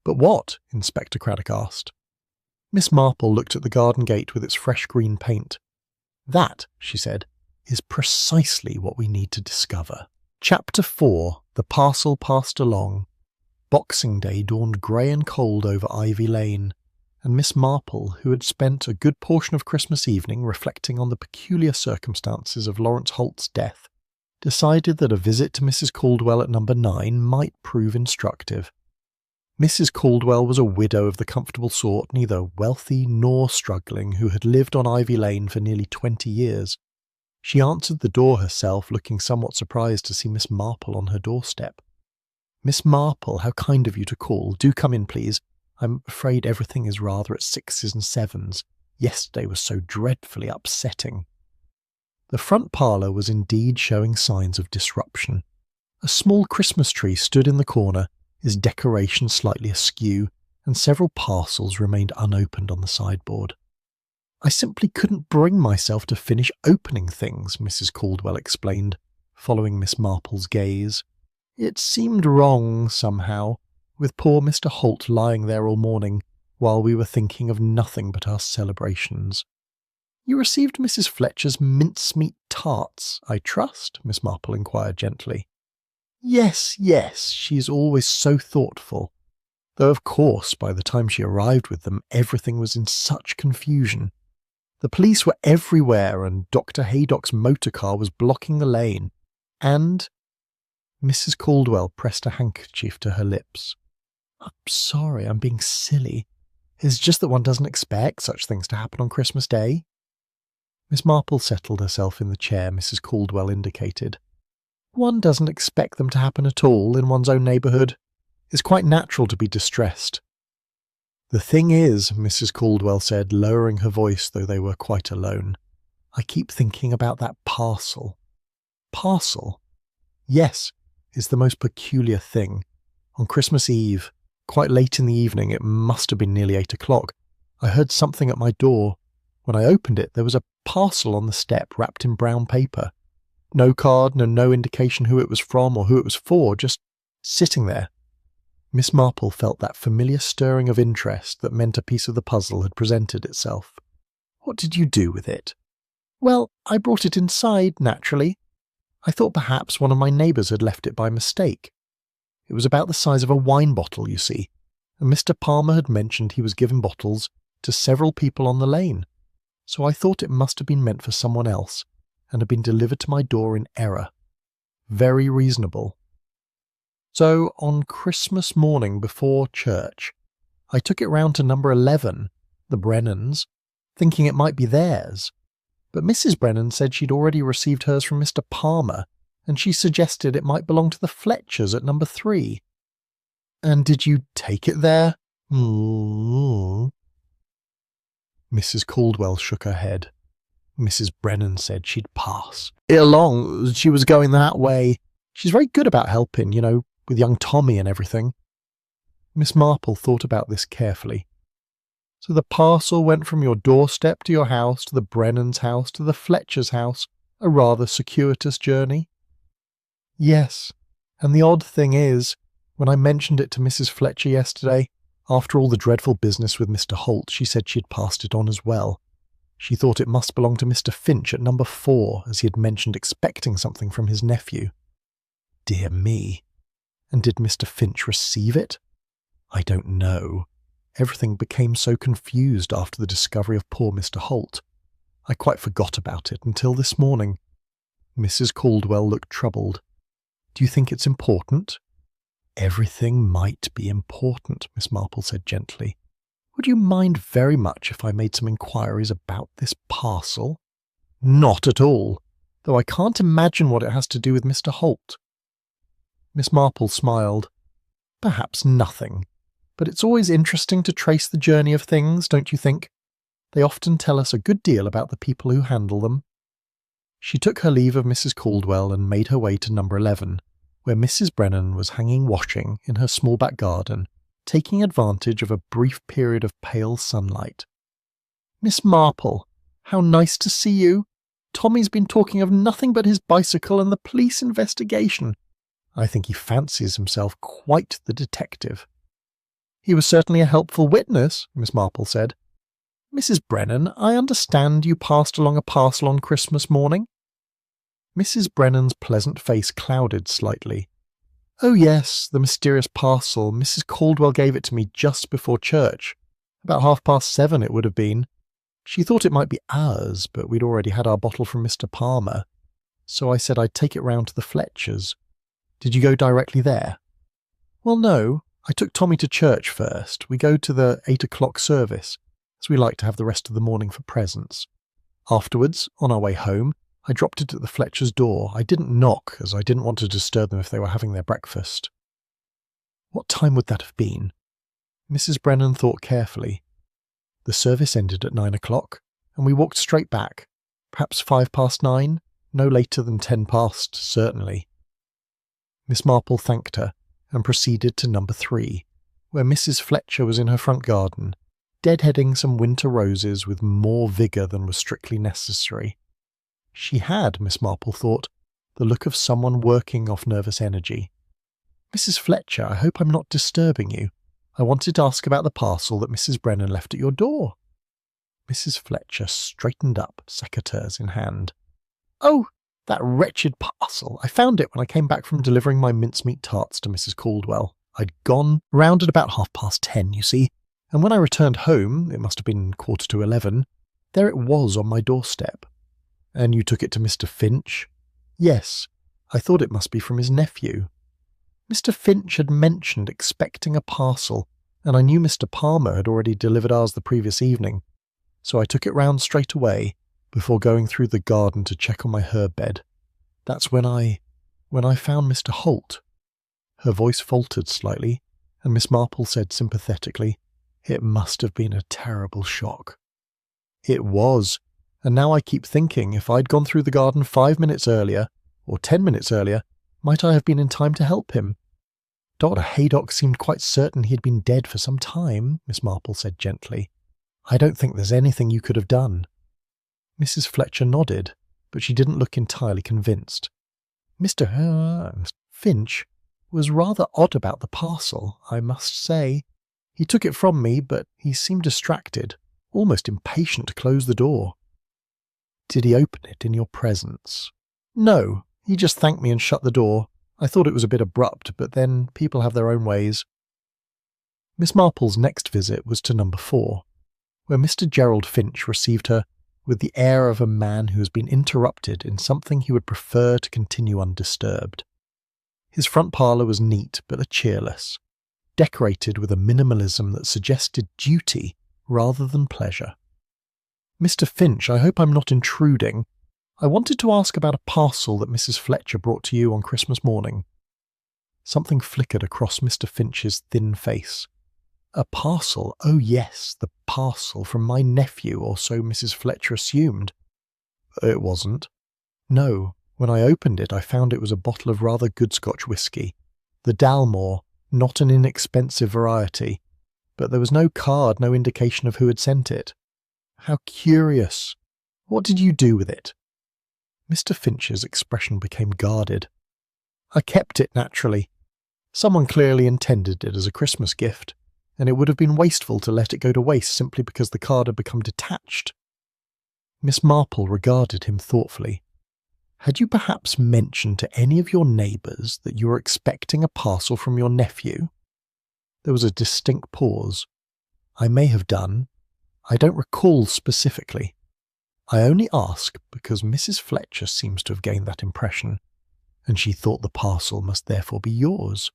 But what? Inspector Craddock asked. Miss Marple looked at the garden gate with its fresh green paint. That, she said, is precisely what we need to discover. Chapter 4. The Parcel Passed Along. Boxing Day dawned grey and cold over Ivy Lane, and Miss Marple, who had spent a good portion of Christmas evening reflecting on the peculiar circumstances of Lawrence Holt's death, decided that a visit to Mrs. Caldwell at number 9 might prove instructive. Mrs. Caldwell was a widow of the comfortable sort, neither wealthy nor struggling, who had lived on Ivy Lane for nearly 20 years. She answered the door herself, looking somewhat surprised to see Miss Marple on her doorstep. Miss Marple, how kind of you to call. Do come in, please. I'm afraid everything is rather at 6s and 7s. Yesterday was so dreadfully upsetting. The front parlour was indeed showing signs of disruption. A small Christmas tree stood in the corner, its decoration slightly askew, and several parcels remained unopened on the sideboard. I simply couldn't bring myself to finish opening things, Mrs. Caldwell explained, following Miss Marple's gaze. It seemed wrong, somehow, with poor Mr. Holt lying there all morning, while we were thinking of nothing but our celebrations. You received Mrs. Fletcher's mincemeat tarts, I trust? Miss Marple inquired gently. Yes, she's always so thoughtful. Though, of course, by the time she arrived with them, everything was in such confusion. The police were everywhere, and Dr. Haydock's motor car was blocking the lane. And Mrs. Caldwell pressed a handkerchief to her lips. I'm sorry, I'm being silly. It's just that one doesn't expect such things to happen on Christmas Day. Miss Marple settled herself in the chair Mrs. Caldwell indicated. One doesn't expect them to happen at all in one's own neighbourhood. It's quite natural to be distressed. The thing is, Mrs. Caldwell said, lowering her voice though they were quite alone, I keep thinking about that parcel. Parcel? Yes, it's the most peculiar thing. On Christmas Eve, quite late in the evening, it must have been nearly 8 o'clock, I heard something at my door. When I opened it, there was a parcel on the step wrapped in brown paper. No card, no indication who it was from or who it was for, just sitting there. Miss Marple felt that familiar stirring of interest that meant a piece of the puzzle had presented itself. What did you do with it? Well, I brought it inside, naturally. I thought perhaps one of my neighbours had left it by mistake. It was about the size of a wine bottle, you see, and Mr. Palmer had mentioned he was giving bottles to several people on the lane, so I thought it must have been meant for someone else and had been delivered to my door in error. Very reasonable. So, on Christmas morning before church, I took it round to number 11, the Brennans, thinking it might be theirs. But Mrs. Brennan said she'd already received hers from Mr. Palmer, and she suggested it might belong to the Fletchers at number 3. And did you take it there? Mrs. Caldwell shook her head. Mrs. Brennan said she'd pass it along. She was going that way. She's very good about helping, with young Tommy and everything. Miss Marple thought about this carefully. So the parcel went from your doorstep to your house, to the Brennan's house, to the Fletcher's house, a rather circuitous journey? Yes, and the odd thing is, when I mentioned it to Mrs. Fletcher yesterday, after all the dreadful business with Mr. Holt, she said she had passed it on as well. She thought it must belong to Mr. Finch at number 4, as he had mentioned expecting something from his nephew. Dear me. And did Mr. Finch receive it? I don't know. Everything became so confused after the discovery of poor Mr. Holt. I quite forgot about it until this morning. Mrs. Caldwell looked troubled. Do you think it's important? Everything might be important, Miss Marple said gently. Would you mind very much if I made some inquiries about this parcel? Not at all, though I can't imagine what it has to do with Mr. Holt. Miss Marple smiled. Perhaps nothing, but it's always interesting to trace the journey of things, don't you think? They often tell us a good deal about the people who handle them. She took her leave of Mrs. Caldwell and made her way to number 11, where Mrs. Brennan was hanging washing in her small back garden, taking advantage of a brief period of pale sunlight. Miss Marple, how nice to see you. Tommy's been talking of nothing but his bicycle and the police investigation. I think he fancies himself quite the detective. He was certainly a helpful witness, Miss Marple said. Mrs. Brennan, I understand you passed along a parcel on Christmas morning? Mrs. Brennan's pleasant face clouded slightly. Oh yes, the mysterious parcel. Mrs. Caldwell gave it to me just before church. About 7:30 it would have been. She thought it might be ours, but we'd already had our bottle from Mr. Palmer, so I said I'd take it round to the Fletchers. Did you go directly there? Well, no. I took Tommy to church first. We go to the 8 o'clock service, as we like to have the rest of the morning for presents. Afterwards, on our way home, I dropped it at the Fletcher's door. I didn't knock, as I didn't want to disturb them if they were having their breakfast. What time would that have been? Mrs. Brennan thought carefully. The service ended at 9 o'clock, and we walked straight back. Perhaps 9:05, no later than 10 past, certainly. Miss Marple thanked her and proceeded to number 3, where Mrs. Fletcher was in her front garden, deadheading some winter roses with more vigour than was strictly necessary. She had, Miss Marple thought, the look of someone working off nervous energy. Mrs. Fletcher, I hope I'm not disturbing you. I wanted to ask about the parcel that Mrs. Brennan left at your door. Mrs. Fletcher straightened up, secateurs in hand. Oh, that wretched parcel. I found it when I came back from delivering my mincemeat tarts to Mrs. Caldwell. I'd gone round at about 10:30, you see, and when I returned home, it must have been 11:15, there it was on my doorstep. And you took it to Mr. Finch? Yes, I thought it must be from his nephew. Mr. Finch had mentioned expecting a parcel, and I knew Mr. Palmer had already delivered ours the previous evening, so I took it round straight away, before going through the garden to check on my herb bed. That's when I found Mr. Holt." Her voice faltered slightly, and Miss Marple said sympathetically, "It must have been a terrible shock." "It was, and now I keep thinking if I'd gone through the garden 5 minutes earlier, or 10 minutes earlier, might I have been in time to help him?" "Dr. Haydock seemed quite certain he had been dead for some time," Miss Marple said gently. "I don't think there's anything you could have done." Mrs. Fletcher nodded, but she didn't look entirely convinced. Mr. Finch was rather odd about the parcel, I must say. He took it from me, but he seemed distracted, almost impatient to close the door." "Did he open it in your presence?" "No, he just thanked me and shut the door. I thought it was a bit abrupt, but then people have their own ways." Miss Marple's next visit was to number 4, where Mr. Gerald Finch received her with the air of a man who has been interrupted in something he would prefer to continue undisturbed. His front parlour was neat but cheerless, decorated with a minimalism that suggested duty rather than pleasure. "Mr. Finch, I hope I'm not intruding. I wanted to ask about a parcel that Mrs. Fletcher brought to you on Christmas morning." Something flickered across Mr. Finch's thin face. "A parcel? Oh yes, the parcel from my nephew, or so Mrs. Fletcher assumed." "It wasn't." "No. When I opened it, I found it was a bottle of rather good Scotch whisky. The Dalmore, not an inexpensive variety. But there was no card, no indication of who had sent it." "How curious. What did you do with it?" Mr. Finch's expression became guarded. "I kept it, naturally. Someone clearly intended it as a Christmas gift, and it would have been wasteful to let it go to waste simply because the card had become detached." Miss Marple regarded him thoughtfully. "Had you perhaps mentioned to any of your neighbours that you were expecting a parcel from your nephew?" There was a distinct pause. "I may have done. I don't recall specifically. I only ask because Mrs. Fletcher seems to have gained that impression, and she thought the parcel must therefore be yours."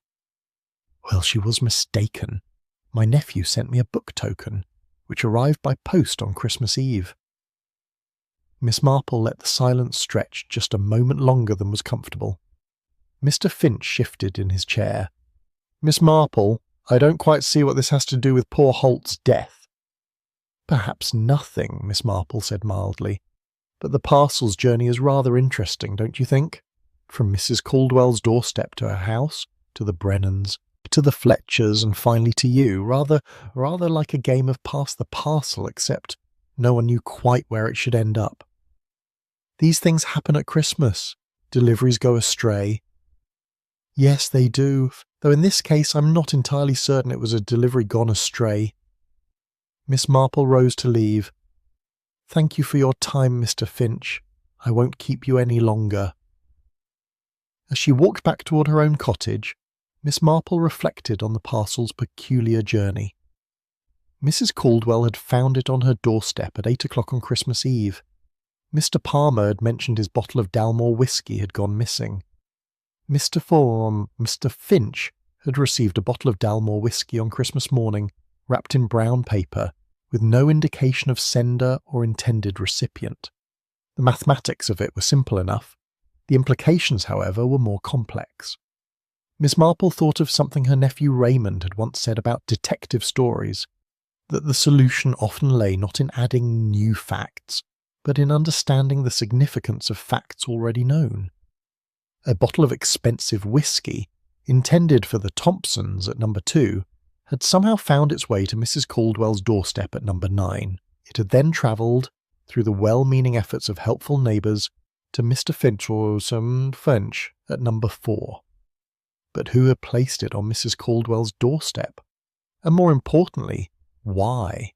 "Well, she was mistaken. My nephew sent me a book token, which arrived by post on Christmas Eve." Miss Marple let the silence stretch just a moment longer than was comfortable. Mr. Finch shifted in his chair. "Miss Marple, I don't quite see what this has to do with poor Holt's death." "Perhaps nothing," Miss Marple said mildly, "but the parcel's journey is rather interesting, don't you think? From Mrs. Caldwell's doorstep to her house, to the Brennans, to the Fletchers, and finally to you, rather like a game of pass the parcel, except no one knew quite where it should end up. These things happen at Christmas. Deliveries go astray." "Yes, they do, though in this case I'm not entirely certain it was a delivery gone astray." Miss Marple rose to leave. "Thank you for your time, Mr. Finch. I won't keep you any longer." As she walked back toward her own cottage, Miss Marple reflected on the parcel's peculiar journey. Mrs. Caldwell had found it on her doorstep at 8 o'clock on Christmas Eve. Mr. Palmer had mentioned his bottle of Dalmore whisky had gone missing. Mr. Finch had received a bottle of Dalmore whisky on Christmas morning, wrapped in brown paper, with no indication of sender or intended recipient. The mathematics of it were simple enough. The implications, however, were more complex. Miss Marple thought of something her nephew Raymond had once said about detective stories, that the solution often lay not in adding new facts, but in understanding the significance of facts already known. A bottle of expensive whisky, intended for the Thompsons at number 2, had somehow found its way to Mrs. Caldwell's doorstep at number 9. It had then travelled, through the well-meaning efforts of helpful neighbours, to Mr. Finch at number 4. But who had placed it on Mrs. Caldwell's doorstep? And more importantly, why?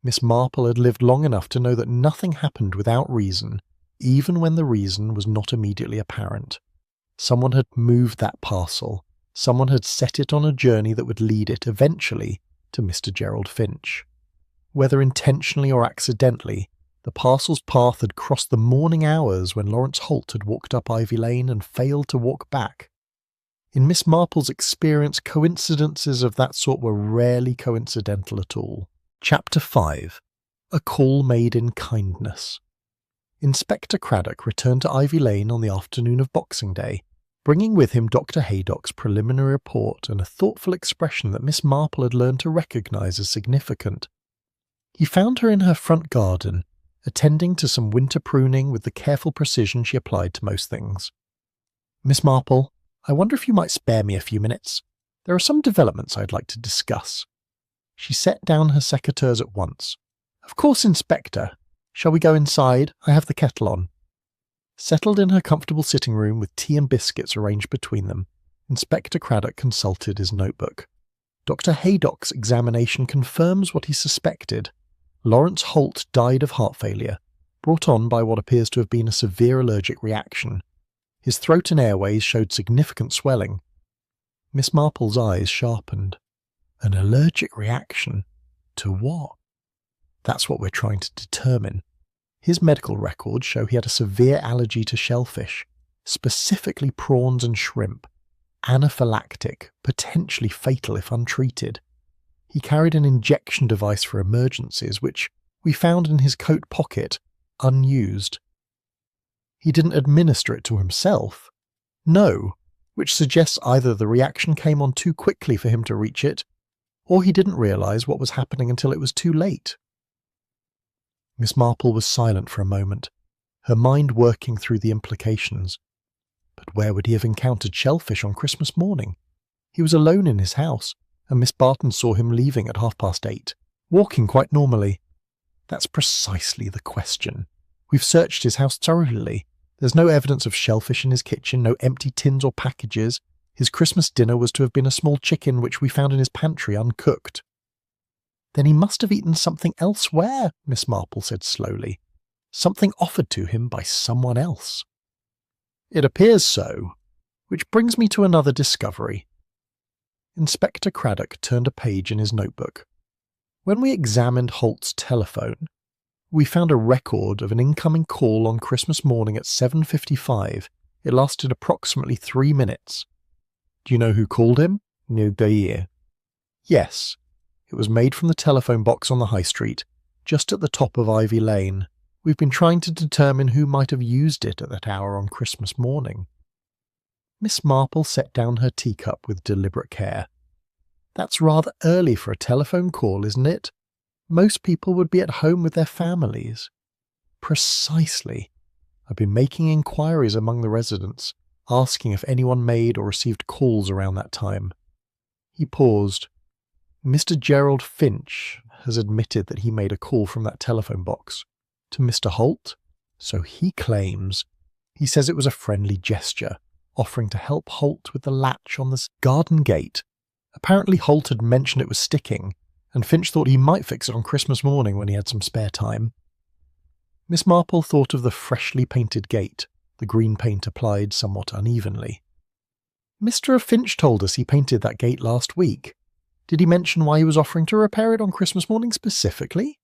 Miss Marple had lived long enough to know that nothing happened without reason, even when the reason was not immediately apparent. Someone had moved that parcel. Someone had set it on a journey that would lead it, eventually, to Mr. Gerald Finch. Whether intentionally or accidentally, the parcel's path had crossed the morning hours when Lawrence Holt had walked up Ivy Lane and failed to walk back. In Miss Marple's experience, coincidences of that sort were rarely coincidental at all. Chapter 5. A Call Made in Kindness. Inspector Craddock returned to Ivy Lane on the afternoon of Boxing Day, bringing with him Dr. Haydock's preliminary report and a thoughtful expression that Miss Marple had learned to recognise as significant. He found her in her front garden, attending to some winter pruning with the careful precision she applied to most things. "Miss Marple, I wonder if you might spare me a few minutes. There are some developments I'd like to discuss." She set down her secateurs at once. "Of course, Inspector. Shall we go inside? I have the kettle on." Settled in her comfortable sitting room with tea and biscuits arranged between them, Inspector Craddock consulted his notebook. Dr. Haydock's examination confirms what he suspected. Lawrence Holt died of heart failure, brought on by what appears to have been a severe allergic reaction. His throat and airways showed significant swelling. Miss Marple's eyes sharpened. An allergic reaction? To what? That's what we're trying to determine. His medical records show he had a severe allergy to shellfish, specifically prawns and shrimp. Anaphylactic, potentially fatal if untreated. He carried an injection device for emergencies, which we found in his coat pocket, unused. He didn't administer it to himself. No, which suggests either the reaction came on too quickly for him to reach it, or he didn't realise what was happening until it was too late. Miss Marple was silent for a moment, her mind working through the implications. But where would he have encountered shellfish on Christmas morning? He was alone in his house, and Miss Barton saw him leaving at 8:30, walking quite normally. That's precisely the question. We've searched his house thoroughly. There's no evidence of shellfish in his kitchen, no empty tins or packages. His Christmas dinner was to have been a small chicken which we found in his pantry uncooked. Then he must have eaten something elsewhere, Miss Marple said slowly. Something offered to him by someone else. It appears so, which brings me to another discovery. Inspector Craddock turned a page in his notebook. When we examined Holt's telephone, we found a record of an incoming call on Christmas morning at 7:55. It lasted approximately 3 minutes. Do you know who called him? No idea. Yes, it was made from the telephone box on the high street, just at the top of Ivy Lane. We've been trying to determine who might have used it at that hour on Christmas morning. Miss Marple set down her teacup with deliberate care. That's rather early for a telephone call, isn't it? Most people would be at home with their families. Precisely. I've been making inquiries among the residents, asking if anyone made or received calls around that time. He paused. Mr. Gerald Finch has admitted that he made a call from that telephone box. To Mr. Holt? So he claims. He says it was a friendly gesture, offering to help Holt with the latch on the garden gate. Apparently Holt had mentioned it was sticking, and Finch thought he might fix it on Christmas morning when he had some spare time. Miss Marple thought of the freshly painted gate, the green paint applied somewhat unevenly. Mr. Finch told us he painted that gate last week. Did he mention why he was offering to repair it on Christmas morning specifically?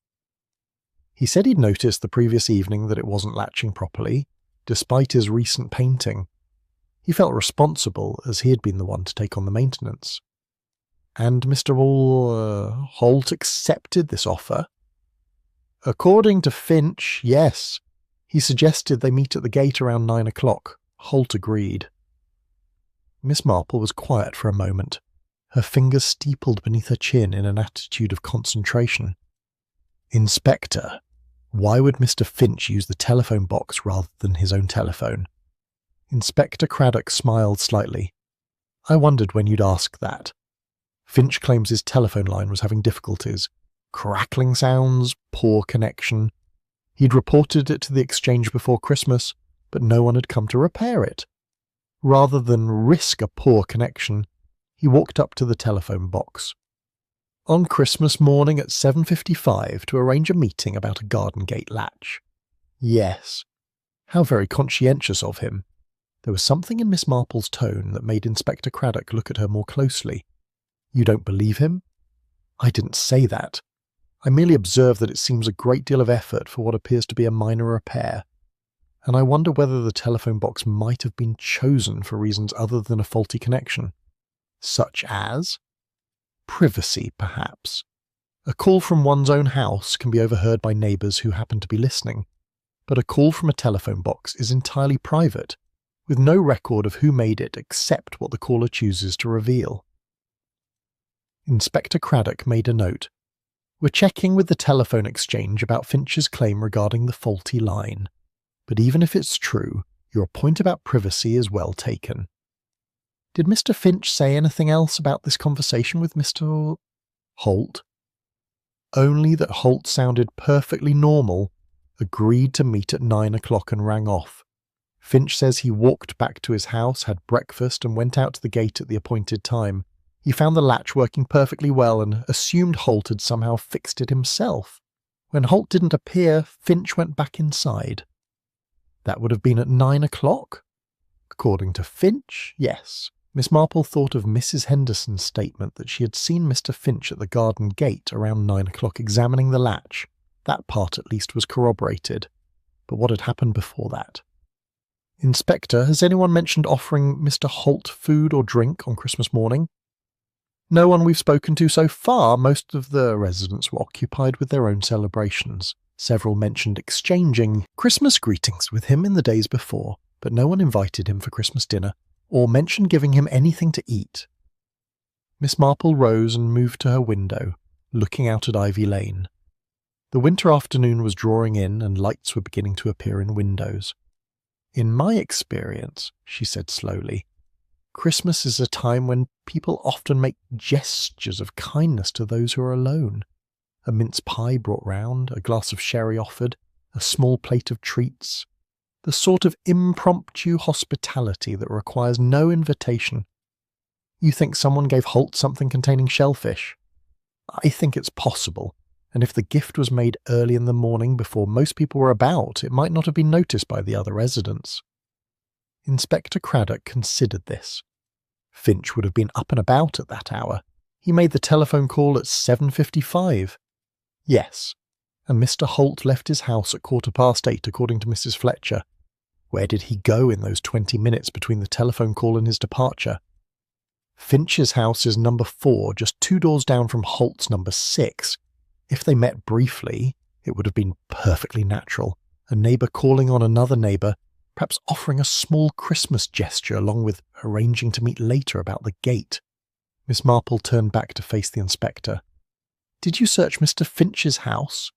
He said he'd noticed the previous evening that it wasn't latching properly, despite his recent painting. He felt responsible, as he had been the one to take on the maintenance. And Mr. Holt accepted this offer? According to Finch, yes. He suggested they meet at the gate around 9 o'clock. Holt agreed. Miss Marple was quiet for a moment, her fingers steepled beneath her chin in an attitude of concentration. Inspector, why would Mr. Finch use the telephone box rather than his own telephone? Inspector Craddock smiled slightly. I wondered when you'd ask that. Finch claims his telephone line was having difficulties. Crackling sounds, poor connection. He'd reported it to the exchange before Christmas, but no one had come to repair it. Rather than risk a poor connection, he walked up to the telephone box. On Christmas morning at 7:55 to arrange a meeting about a garden gate latch. Yes. How very conscientious of him. There was something in Miss Marple's tone that made Inspector Craddock look at her more closely. You don't believe him? I didn't say that. I merely observe that it seems a great deal of effort for what appears to be a minor repair, and I wonder whether the telephone box might have been chosen for reasons other than a faulty connection. Such as? Privacy, perhaps. A call from one's own house can be overheard by neighbours who happen to be listening. but a call from a telephone box is entirely private, with no record of who made it except what the caller chooses to reveal. Inspector Craddock made a note. We're checking with the telephone exchange about Finch's claim regarding the faulty line, but even if it's true, your point about privacy is well taken. Did Mr. Finch say anything else about this conversation with Mr. Holt? Only that Holt sounded perfectly normal, agreed to meet at 9 o'clock and rang off. Finch says he walked back to his house, had breakfast and went out to the gate at the appointed time. He found the latch working perfectly well and assumed Holt had somehow fixed it himself. When Holt didn't appear, Finch went back inside. That would have been at 9 o'clock? According to Finch, yes. Miss Marple thought of Mrs. Henderson's statement that she had seen Mr. Finch at the garden gate around 9 o'clock examining the latch. That part at least was corroborated. But what had happened before that? Inspector, has anyone mentioned offering Mr. Holt food or drink on Christmas morning? No one we've spoken to so far. Most of the residents were occupied with their own celebrations. Several mentioned exchanging Christmas greetings with him in the days before, but no one invited him for Christmas dinner, or mentioned giving him anything to eat. Miss Marple rose and moved to her window, looking out at Ivy Lane. The winter afternoon was drawing in and lights were beginning to appear in windows. In my experience, she said slowly, Christmas is a time when people often make gestures of kindness to those who are alone. A mince pie brought round, a glass of sherry offered, a small plate of treats. The sort of impromptu hospitality that requires no invitation. You think someone gave Holt something containing shellfish? I think it's possible, and if the gift was made early in the morning before most people were about, it might not have been noticed by the other residents. Inspector Craddock considered this. Finch would have been up and about at that hour. He made the telephone call at 7:55. Yes, and Mr. Holt left his house at 8:15 according to Mrs. Fletcher. Where did he go in those 20 minutes between the telephone call and his departure? Finch's house is number 4, just 2 doors down from Holt's number 6. If they met briefly, it would have been perfectly natural. A neighbour calling on another neighbour, perhaps offering a small Christmas gesture along with arranging to meet later about the gate. Miss Marple turned back to face the inspector. Did you search Mr. Finch's house?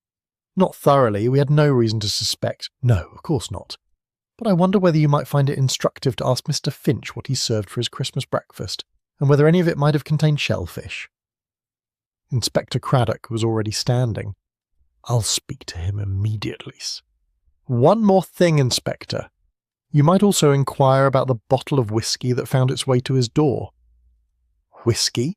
Not thoroughly. We had no reason to suspect. No, of course not. But I wonder whether you might find it instructive to ask Mr. Finch what he served for his Christmas breakfast, and whether any of it might have contained shellfish. Inspector Craddock was already standing. I'll speak to him immediately. One more thing, Inspector. You might also inquire about the bottle of whiskey that found its way to his door. Whiskey?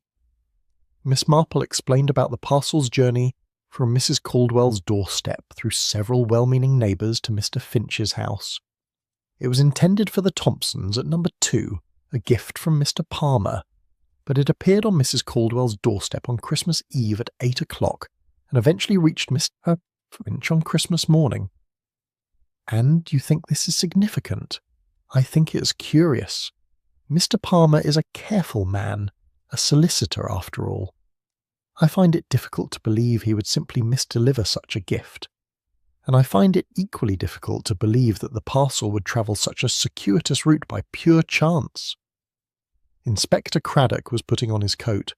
Miss Marple explained about the parcel's journey from Mrs. Caldwell's doorstep through several well-meaning neighbours to Mr. Finch's house. It was intended for the Thompsons at number 2, a gift from Mr. Palmer, but it appeared on Mrs. Caldwell's doorstep on Christmas Eve at 8 o'clock and eventually reached Mr. Finch on Christmas morning. And you think this is significant? I think it's curious. Mr. Palmer is a careful man, a solicitor after all. I find it difficult to believe he would simply misdeliver such a gift, and I find it equally difficult to believe that the parcel would travel such a circuitous route by pure chance. Inspector Craddock was putting on his coat.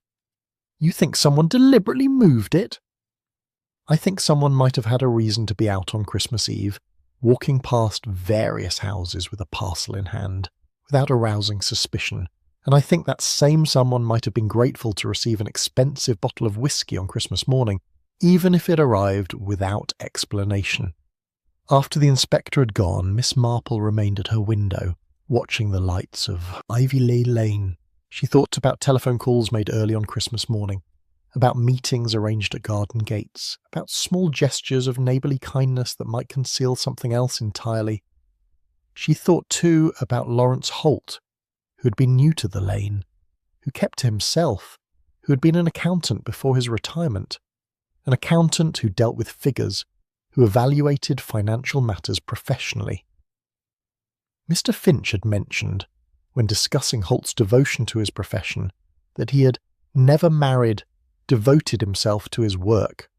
You think someone deliberately moved it? I think someone might have had a reason to be out on Christmas Eve, walking past various houses with a parcel in hand, without arousing suspicion, and I think that same someone might have been grateful to receive an expensive bottle of whiskey on Christmas morning, even if it arrived without explanation. After the inspector had gone, Miss Marple remained at her window, watching the lights of Ivy Lane. She thought about telephone calls made early on Christmas morning, about meetings arranged at garden gates, about small gestures of neighbourly kindness that might conceal something else entirely. She thought too about Lawrence Holt, who had been new to the lane, who kept to himself, who had been an accountant before his retirement, an accountant who dealt with figures, who evaluated financial matters professionally. Mr. Finch had mentioned, when discussing Holt's devotion to his profession, that he had never married, devoted himself to his work.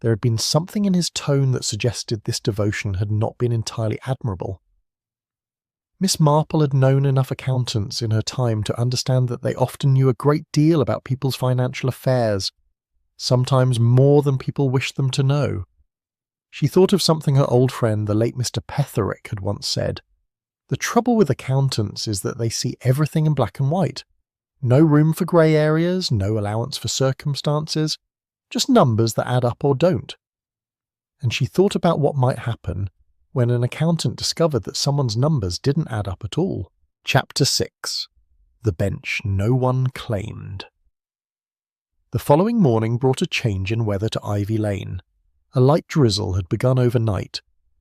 There had been something in his tone that suggested this devotion had not been entirely admirable. Miss Marple had known enough accountants in her time to understand that they often knew a great deal about people's financial affairs, sometimes more than people wished them to know. She thought of something her old friend, the late Mr. Petherick, had once said. The trouble with accountants is that they see everything in black and white. No room for grey areas, no allowance for circumstances, just numbers that add up or don't. And she thought about what might happen when an accountant discovered that someone's numbers didn't add up at all. Chapter 6. The Bench No One Claimed. The following morning brought a change in weather to Ivy Lane. A light drizzle had begun overnight,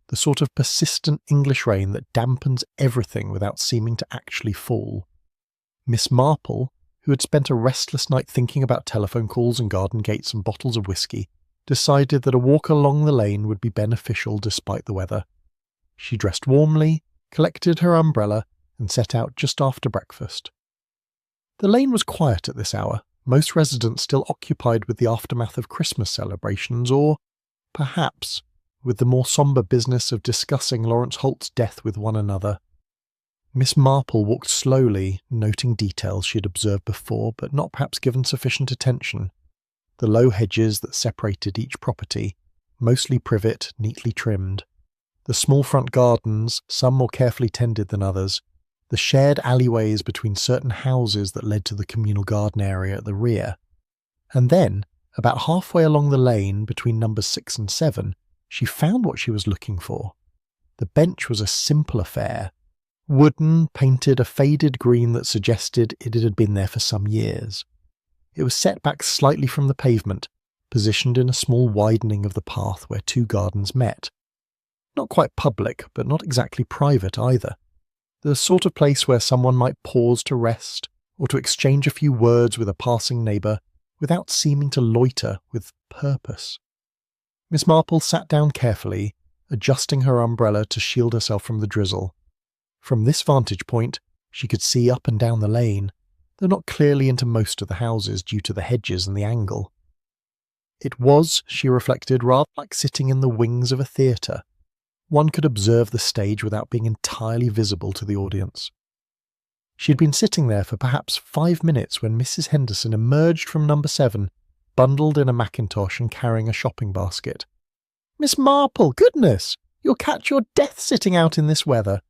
the sort of persistent English rain that dampens everything without seeming to actually fall. Miss Marple, who had spent a restless night thinking about telephone calls and garden gates and bottles of whisky, decided that a walk along the lane would be beneficial despite the weather. She dressed warmly, collected her umbrella, and set out just after breakfast. The lane was quiet at this hour, most residents still occupied with the aftermath of Christmas celebrations, or, perhaps, with the more sombre business of discussing Lawrence Holt's death with one another. Miss Marple walked slowly, noting details she had observed before, but not perhaps given sufficient attention. The low hedges that separated each property, mostly privet, neatly trimmed. The small front gardens, some more carefully tended than others. The shared alleyways between certain houses that led to the communal garden area at the rear. And then, about halfway along the lane between numbers 6 and 7, she found what she was looking for. The bench was a simple affair. Wooden, painted a faded green that suggested it had been there for some years. It was set back slightly from the pavement, positioned in a small widening of the path where two gardens met. Not quite public, but not exactly private either. The sort of place where someone might pause to rest, or to exchange a few words with a passing neighbour, without seeming to loiter with purpose. Miss Marple sat down carefully, adjusting her umbrella to shield herself from the drizzle. From this vantage point, she could see up and down the lane, though not clearly into most of the houses due to the hedges and the angle. It was, she reflected, rather like sitting in the wings of a theatre. One could observe the stage without being entirely visible to the audience. She had been sitting there for perhaps 5 minutes when Mrs. Henderson emerged from number 7, bundled in a mackintosh and carrying a shopping basket. "Miss Marple, goodness! You'll catch your death sitting out in this weather."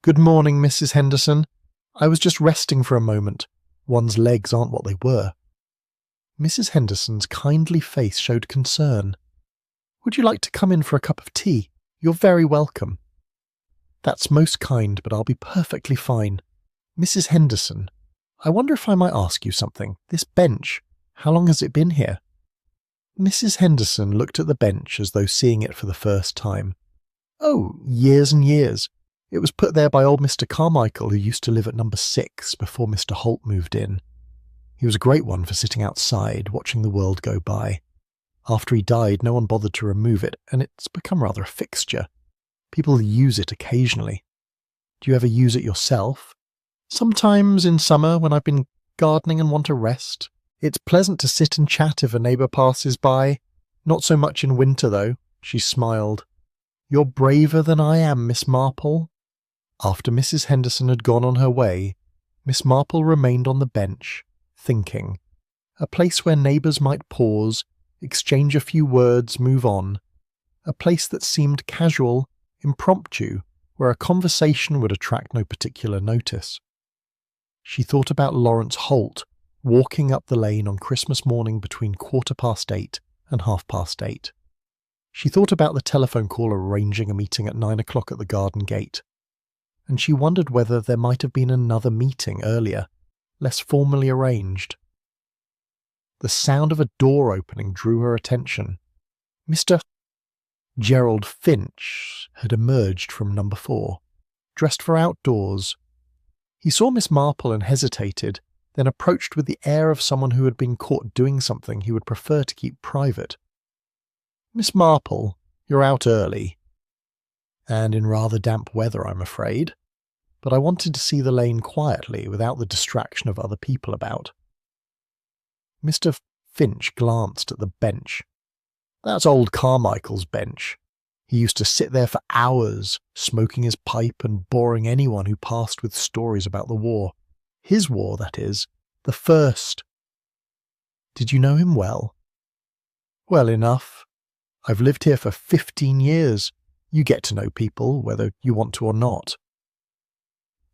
"Good morning, Mrs. Henderson. I was just resting for a moment. One's legs aren't what they were." Mrs. Henderson's kindly face showed concern. "Would you like to come in for a cup of tea? You're very welcome." "That's most kind, but I'll be perfectly fine. Mrs. Henderson, I wonder if I might ask you something. This bench, how long has it been here?" Mrs. Henderson looked at the bench as though seeing it for the first time. "Oh, years and years. It was put there by old Mr. Carmichael, who used to live at number 6 before Mr. Holt moved in. He was a great one for sitting outside, watching the world go by. After he died, no one bothered to remove it, and it's become rather a fixture. People use it occasionally. Do you ever use it yourself?" "Sometimes in summer when I've been gardening and want a rest. It's pleasant to sit and chat if a neighbour passes by. Not so much in winter, though." She smiled. "You're braver than I am, Miss Marple." After Mrs. Henderson had gone on her way, Miss Marple remained on the bench, thinking. A place where neighbours might pause, exchange a few words, move on. A place that seemed casual, impromptu, where a conversation would attract no particular notice. She thought about Lawrence Holt walking up the lane on Christmas morning between 8:15 and 8:30. She thought about the telephone call arranging a meeting at 9 o'clock at the garden gate. And she wondered whether there might have been another meeting earlier, less formally arranged. The sound of a door opening drew her attention. Mr. Gerald Finch had emerged from number 4, dressed for outdoors. He saw Miss Marple and hesitated, then approached with the air of someone who had been caught doing something he would prefer to keep private. "Miss Marple, you're out early. And in rather damp weather, I'm afraid. But I wanted to see the lane quietly, without the distraction of other people about." Mr. Finch glanced at the bench. That's old Carmichael's bench. He used to sit there for hours, smoking his pipe and boring anyone who passed with stories about the war. His war, that is, the first. Did you know him well? Well enough. I've lived here for 15 years. You get to know people, whether you want to or not.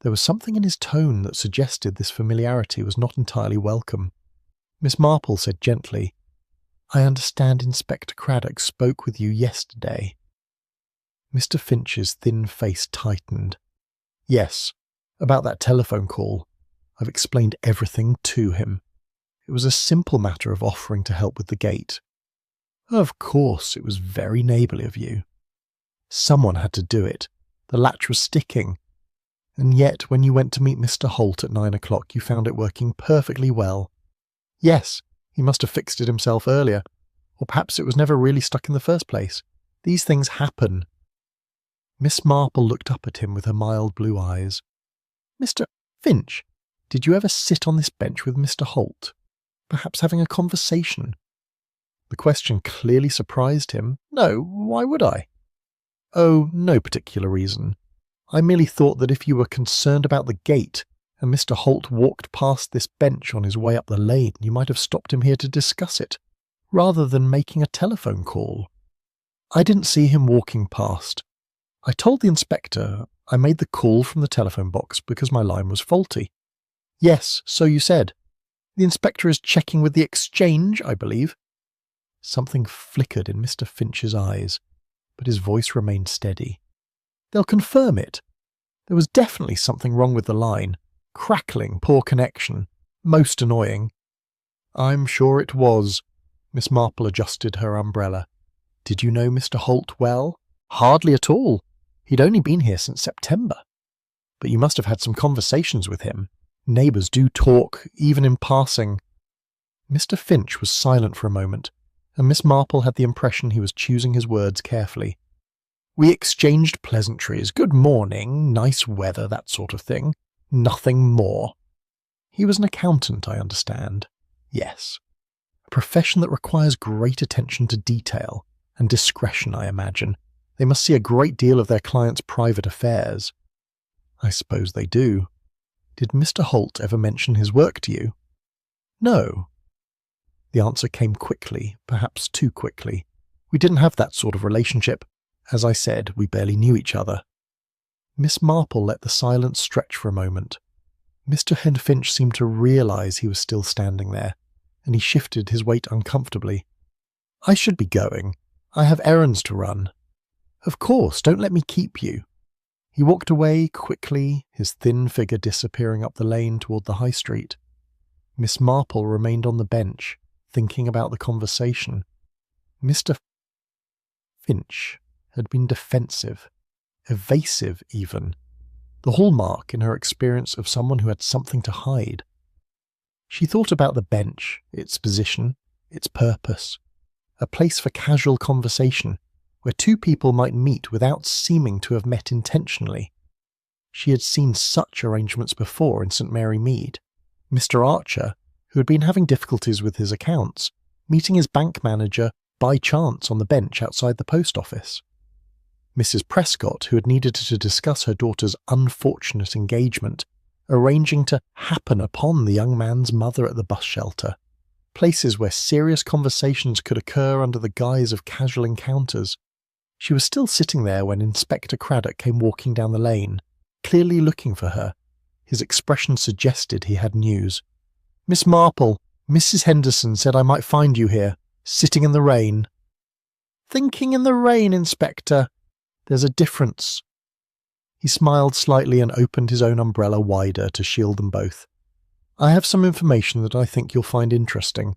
There was something in his tone that suggested this familiarity was not entirely welcome. Miss Marple said gently, "I understand Inspector Craddock spoke with you yesterday." Mr. Finch's thin face tightened. "Yes, about that telephone call. I've explained everything to him. It was a simple matter of offering to help with the gate. Of course, it was very neighbourly of you. Someone had to do it. The latch was sticking. And yet, when you went to meet Mr. Holt at 9 o'clock, you found it working perfectly well. Yes, he must have fixed it himself earlier, or perhaps it was never really stuck in the first place. These things happen." Miss Marple looked up at him with her mild blue eyes. "Mr. Finch, did you ever sit on this bench with Mr. Holt? Perhaps having a conversation?" The question clearly surprised him. "No, why would I?" "Oh, no particular reason. I merely thought that if you were concerned about the gate and Mr. Holt walked past this bench on his way up the lane, you might have stopped him here to discuss it, rather than making a telephone call. I didn't see him walking past. I told the inspector I made the call from the telephone box because my line was faulty." "Yes, so you said. The inspector is checking with the exchange, I believe." Something flickered in Mr. Finch's eyes, but his voice remained steady. "They'll confirm it. There was definitely something wrong with the line. Crackling, poor connection. Most annoying." "I'm sure it was." Miss Marple adjusted her umbrella. "Did you know Mr. Holt well?" "Hardly at all. He'd only been here since September." "But you must have had some conversations with him. Neighbours do talk, even in passing." Mr. Finch was silent for a moment, and Miss Marple had the impression he was choosing his words carefully. "We exchanged pleasantries, good morning, nice weather, that sort of thing. Nothing more." "He was an accountant, I understand." "Yes. A profession that requires great attention to detail, and discretion, I imagine. They must see a great deal of their clients' private affairs." "I suppose they do. Did Mr. Holt ever mention his work to you?" "No." The answer came quickly, perhaps too quickly. "We didn't have that sort of relationship. As I said, we barely knew each other." Miss Marple let the silence stretch for a moment. Mr. Finch seemed to realise he was still standing there, and he shifted his weight uncomfortably. "I should be going. I have errands to run." "Of course, don't let me keep you." He walked away quickly, his thin figure disappearing up the lane toward the high street. Miss Marple remained on the bench, thinking about the conversation. Mr. Finch had been defensive, evasive even, the hallmark in her experience of someone who had something to hide. She thought about the bench, its position, its purpose, a place for casual conversation, where two people might meet without seeming to have met intentionally. She had seen such arrangements before in St. Mary Mead. Mr. Archer, who had been having difficulties with his accounts, meeting his bank manager by chance on the bench outside the post office. Mrs. Prescott, who had needed to discuss her daughter's unfortunate engagement, arranging to happen upon the young man's mother at the bus shelter. Places where serious conversations could occur under the guise of casual encounters. She was still sitting there when Inspector Craddock came walking down the lane, clearly looking for her. His expression suggested he had news. "Miss Marple, Mrs. Henderson said I might find you here, sitting in the rain." "Thinking in the rain, Inspector. There's a difference." He smiled slightly and opened his own umbrella wider to shield them both. "I have some information that I think you'll find interesting.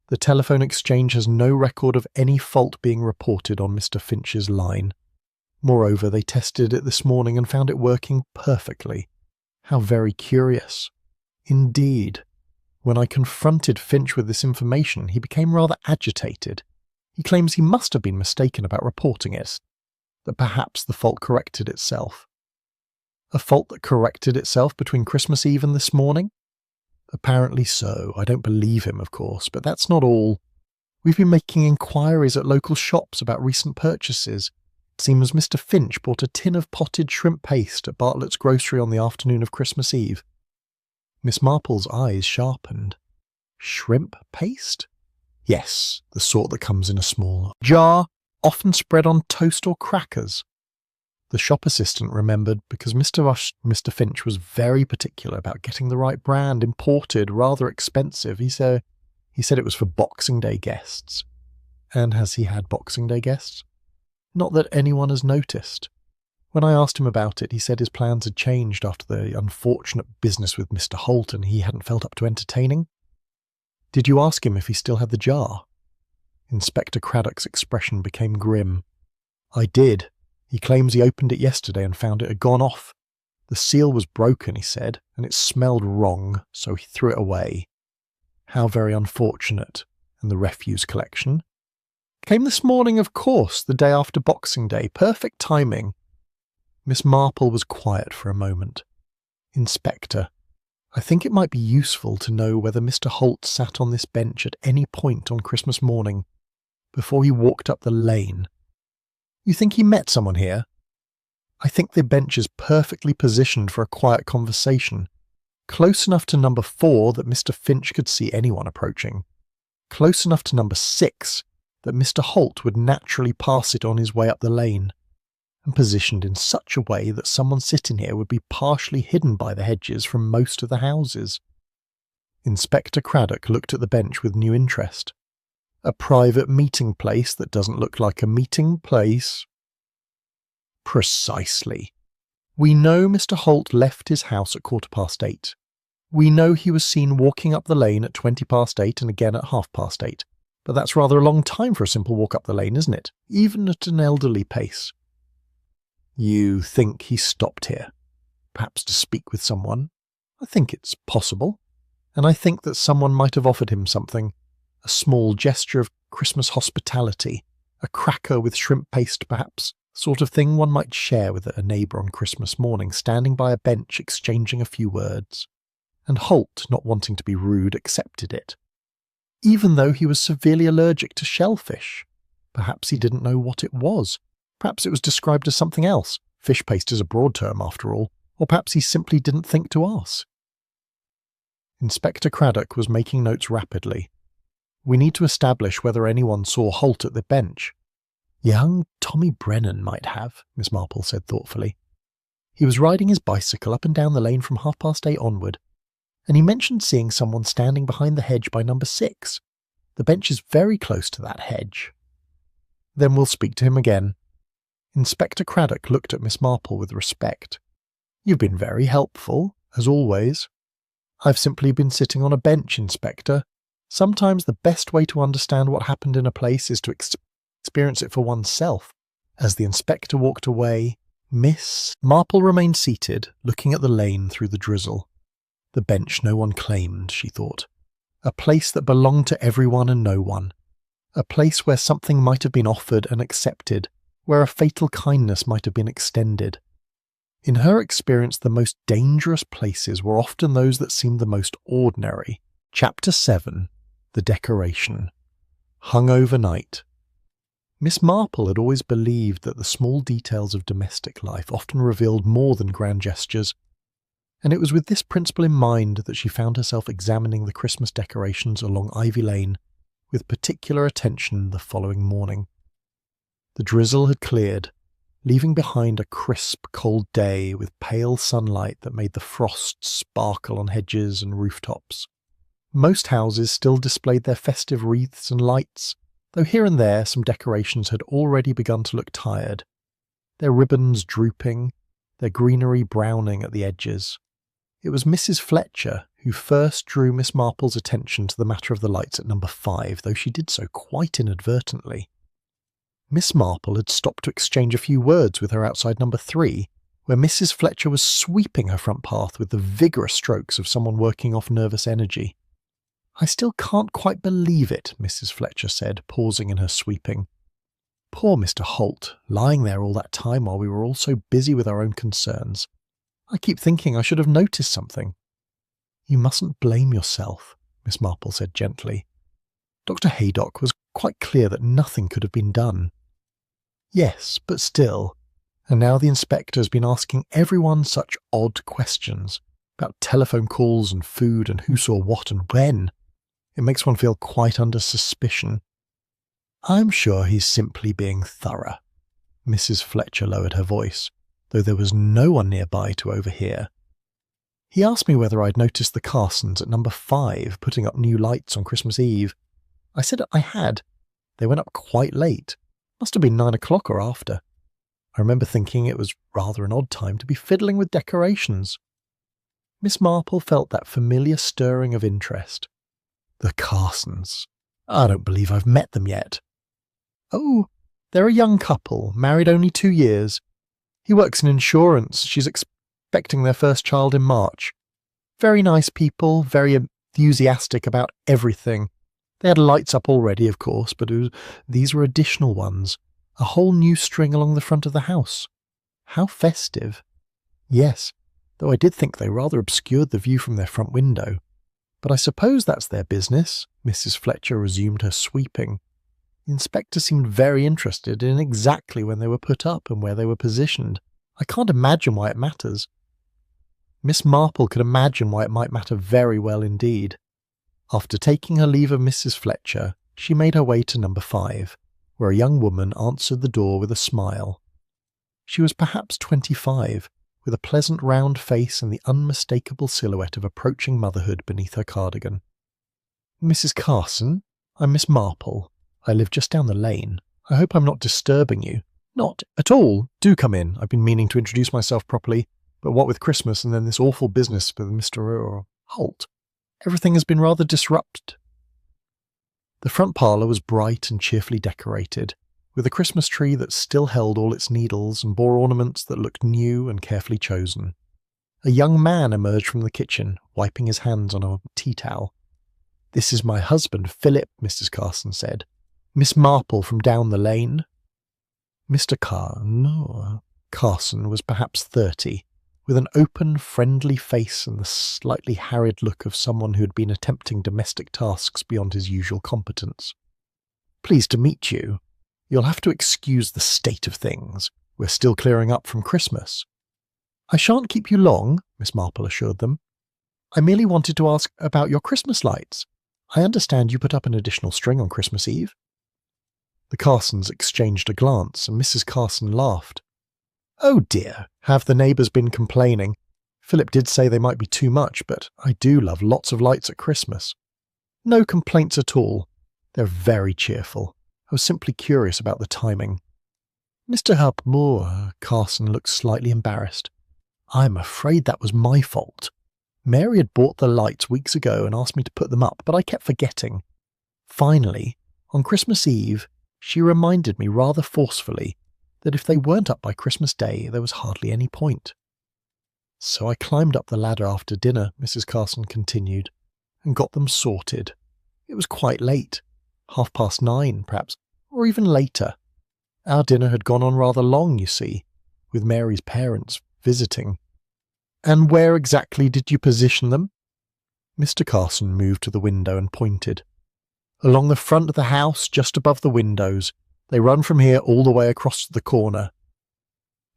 The telephone exchange has no record of any fault being reported on Mr. Finch's line. Moreover, they tested it this morning and found it working perfectly. How very curious. Indeed. When I confronted Finch with this information, he became rather agitated. He claims he must have been mistaken about reporting it, that perhaps the fault corrected itself." "A fault that corrected itself between Christmas Eve and this morning?" "Apparently so. I don't believe him, of course, but that's not all. We've been making inquiries at local shops about recent purchases. It seems Mr. Finch bought a tin of potted shrimp paste at Bartlett's grocery on the afternoon of Christmas Eve." Miss Marple's eyes sharpened. "Shrimp paste?" "Yes, the sort that comes in a small jar, often spread on toast or crackers." The shop assistant remembered because Mr. Finch was very particular about getting the right brand, imported, rather expensive. He said it was for Boxing Day guests. And has he had Boxing Day guests? Not that anyone has noticed. When I asked him about it, he said his plans had changed after the unfortunate business with Mr. Holt and he hadn't felt up to entertaining. "Did you ask him if he still had the jar?" Inspector Craddock's expression became grim. "I did. He claims he opened it yesterday and found it had gone off. The seal was broken, he said, and it smelled wrong, so he threw it away." "How very unfortunate. And the refuse collection?" "Came this morning, of course, the day after Boxing Day. Perfect timing." Miss Marple was quiet for a moment. "Inspector, I think it might be useful to know whether Mr. Holt sat on this bench at any point on Christmas morning, before he walked up the lane. You think he met someone here?" "I think the bench is perfectly positioned for a quiet conversation. Close enough to number 4 that Mr. Finch could see anyone approaching. Close enough to number 6 that Mr. Holt would naturally pass it on his way up the lane. And positioned in such a way that someone sitting here would be partially hidden by the hedges from most of the houses." Inspector Craddock looked at the bench with new interest. "A private meeting place that doesn't look like a meeting place?" "Precisely. We know Mr. Holt left his house at 8:15. We know he was seen walking up the lane at 8:20 and again at 8:30. But that's rather a long time for a simple walk up the lane, isn't it? Even at an elderly pace." "You think he stopped here? Perhaps to speak with someone?" "I think it's possible. And I think that someone might have offered him something. A small gesture of Christmas hospitality. A cracker with shrimp paste, perhaps. Sort of thing one might share with a neighbour on Christmas morning, standing by a bench exchanging a few words. And Holt, not wanting to be rude, accepted it. Even though he was severely allergic to shellfish. Perhaps he didn't know what it was. Perhaps it was described as something else. Fish paste is a broad term after all. Or perhaps he simply didn't think to ask." Inspector Craddock was making notes rapidly. "We need to establish whether anyone saw Holt at the bench." "Young Tommy Brennan might have," Miss Marple said thoughtfully. "He was riding his bicycle up and down the lane from 8:30 onward, and he mentioned seeing someone standing behind the hedge by number 6. The bench is very close to that hedge." "Then we'll speak to him again." Inspector Craddock looked at Miss Marple with respect. "You've been very helpful, as always." "I've simply been sitting on a bench, Inspector. Sometimes the best way to understand what happened in a place is to experience it for oneself." As the inspector walked away, Miss Marple remained seated, looking at the lane through the drizzle. The bench no one claimed, she thought. A place that belonged to everyone and no one. A place where something might have been offered and accepted, where a fatal kindness might have been extended. In her experience, the most dangerous places were often those that seemed the most ordinary. Chapter 7. The Decoration. Hung overnight. Miss Marple had always believed that the small details of domestic life often revealed more than grand gestures, and it was with this principle in mind that she found herself examining the Christmas decorations along Ivy Lane with particular attention the following morning. The drizzle had cleared, leaving behind a crisp, cold day with pale sunlight that made the frost sparkle on hedges and rooftops. Most houses still displayed their festive wreaths and lights, though here and there some decorations had already begun to look tired, their ribbons drooping, their greenery browning at the edges. It was Mrs. Fletcher who first drew Miss Marple's attention to the matter of the lights at number 5, though she did so quite inadvertently. Miss Marple had stopped to exchange a few words with her outside number 3, where Mrs. Fletcher was sweeping her front path with the vigorous strokes of someone working off nervous energy. "I still can't quite believe it," Mrs. Fletcher said, pausing in her sweeping. "Poor Mr. Holt, lying there all that time while we were all so busy with our own concerns. I keep thinking I should have noticed something." "You mustn't blame yourself," Miss Marple said gently. Dr. Haydock was quite clear that nothing could have been done. Yes, but still. And now the inspector has been asking everyone such odd questions about telephone calls and food and who saw what and when. It makes one feel quite under suspicion. I'm sure he's simply being thorough. Mrs. Fletcher lowered her voice, though there was no one nearby to overhear. He asked me whether I'd noticed the Carsons at number 5 putting up new lights on Christmas Eve. I said I had. They went up quite late. Must have been 9 o'clock or after. I remember thinking it was rather an odd time to be fiddling with decorations. Miss Marple felt that familiar stirring of interest. The Carsons. I don't believe I've met them yet. Oh, they're a young couple, married only 2 years. He works in insurance. She's expecting their first child in March. Very nice people, very enthusiastic about everything. They had lights up already, of course, but these were additional ones. A whole new string along the front of the house. How festive. Yes, though I did think they rather obscured the view from their front window. But I suppose that's their business. Mrs. Fletcher resumed her sweeping. The inspector seemed very interested in exactly when they were put up and where they were positioned. I can't imagine why it matters. Miss Marple could imagine why it might matter very well indeed. After taking her leave of Mrs. Fletcher, she made her way to number 5, where a young woman answered the door with a smile. She was perhaps 25, with a pleasant round face and the unmistakable silhouette of approaching motherhood beneath her cardigan. Mrs. Carson, I'm Miss Marple. I live just down the lane. I hope I'm not disturbing you. Not at all. Do come in. I've been meaning to introduce myself properly, but what with Christmas and then this awful business with Mr. Holt, everything has been rather disrupted. The front parlour was bright and cheerfully decorated, with a Christmas tree that still held all its needles and bore ornaments that looked new and carefully chosen. A young man emerged from the kitchen, wiping his hands on a tea towel. "This is my husband, Philip," Mrs. Carson said. "Miss Marple from down the lane." Mr. Carson was perhaps 30, with an open, friendly face and the slightly harried look of someone who had been attempting domestic tasks beyond his usual competence. "Pleased to meet you. You'll have to excuse the state of things. We're still clearing up from Christmas." "I shan't keep you long," Miss Marple assured them. "I merely wanted to ask about your Christmas lights. I understand you put up an additional string on Christmas Eve." The Carsons exchanged a glance, and Mrs. Carson laughed. "Oh dear, have the neighbours been complaining? Philip did say they might be too much, but I do love lots of lights at Christmas." "No complaints at all. They're very cheerful. I was simply curious about the timing." Mr. Harpmore, Carson looked slightly embarrassed. "I'm afraid that was my fault. Mary had bought the lights weeks ago and asked me to put them up, but I kept forgetting. Finally, on Christmas Eve, she reminded me rather forcefully that if they weren't up by Christmas Day, there was hardly any point. So I climbed up the ladder after dinner," Mrs. Carson continued, "and got them sorted. It was quite late, 9:30 perhaps, or even later. Our dinner had gone on rather long, you see, with Mary's parents visiting." "And where exactly did you position them?" Mr. Carson moved to the window and pointed. "Along the front of the house, just above the windows. They run from here all the way across to the corner."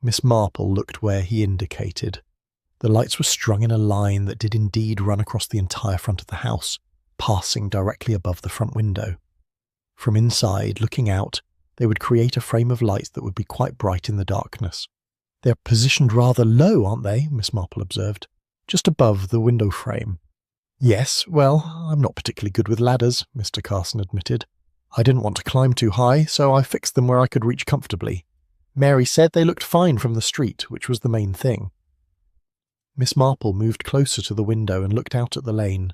Miss Marple looked where he indicated. The lights were strung in a line that did indeed run across the entire front of the house, passing directly above the front window. From inside, looking out, they would create a frame of lights that would be quite bright in the darkness. "They're positioned rather low, aren't they?" Miss Marple observed. "Just above the window frame." "Yes, well, I'm not particularly good with ladders," Mr. Carson admitted. "I didn't want to climb too high, so I fixed them where I could reach comfortably. Mary said they looked fine from the street, which was the main thing." Miss Marple moved closer to the window and looked out at the lane.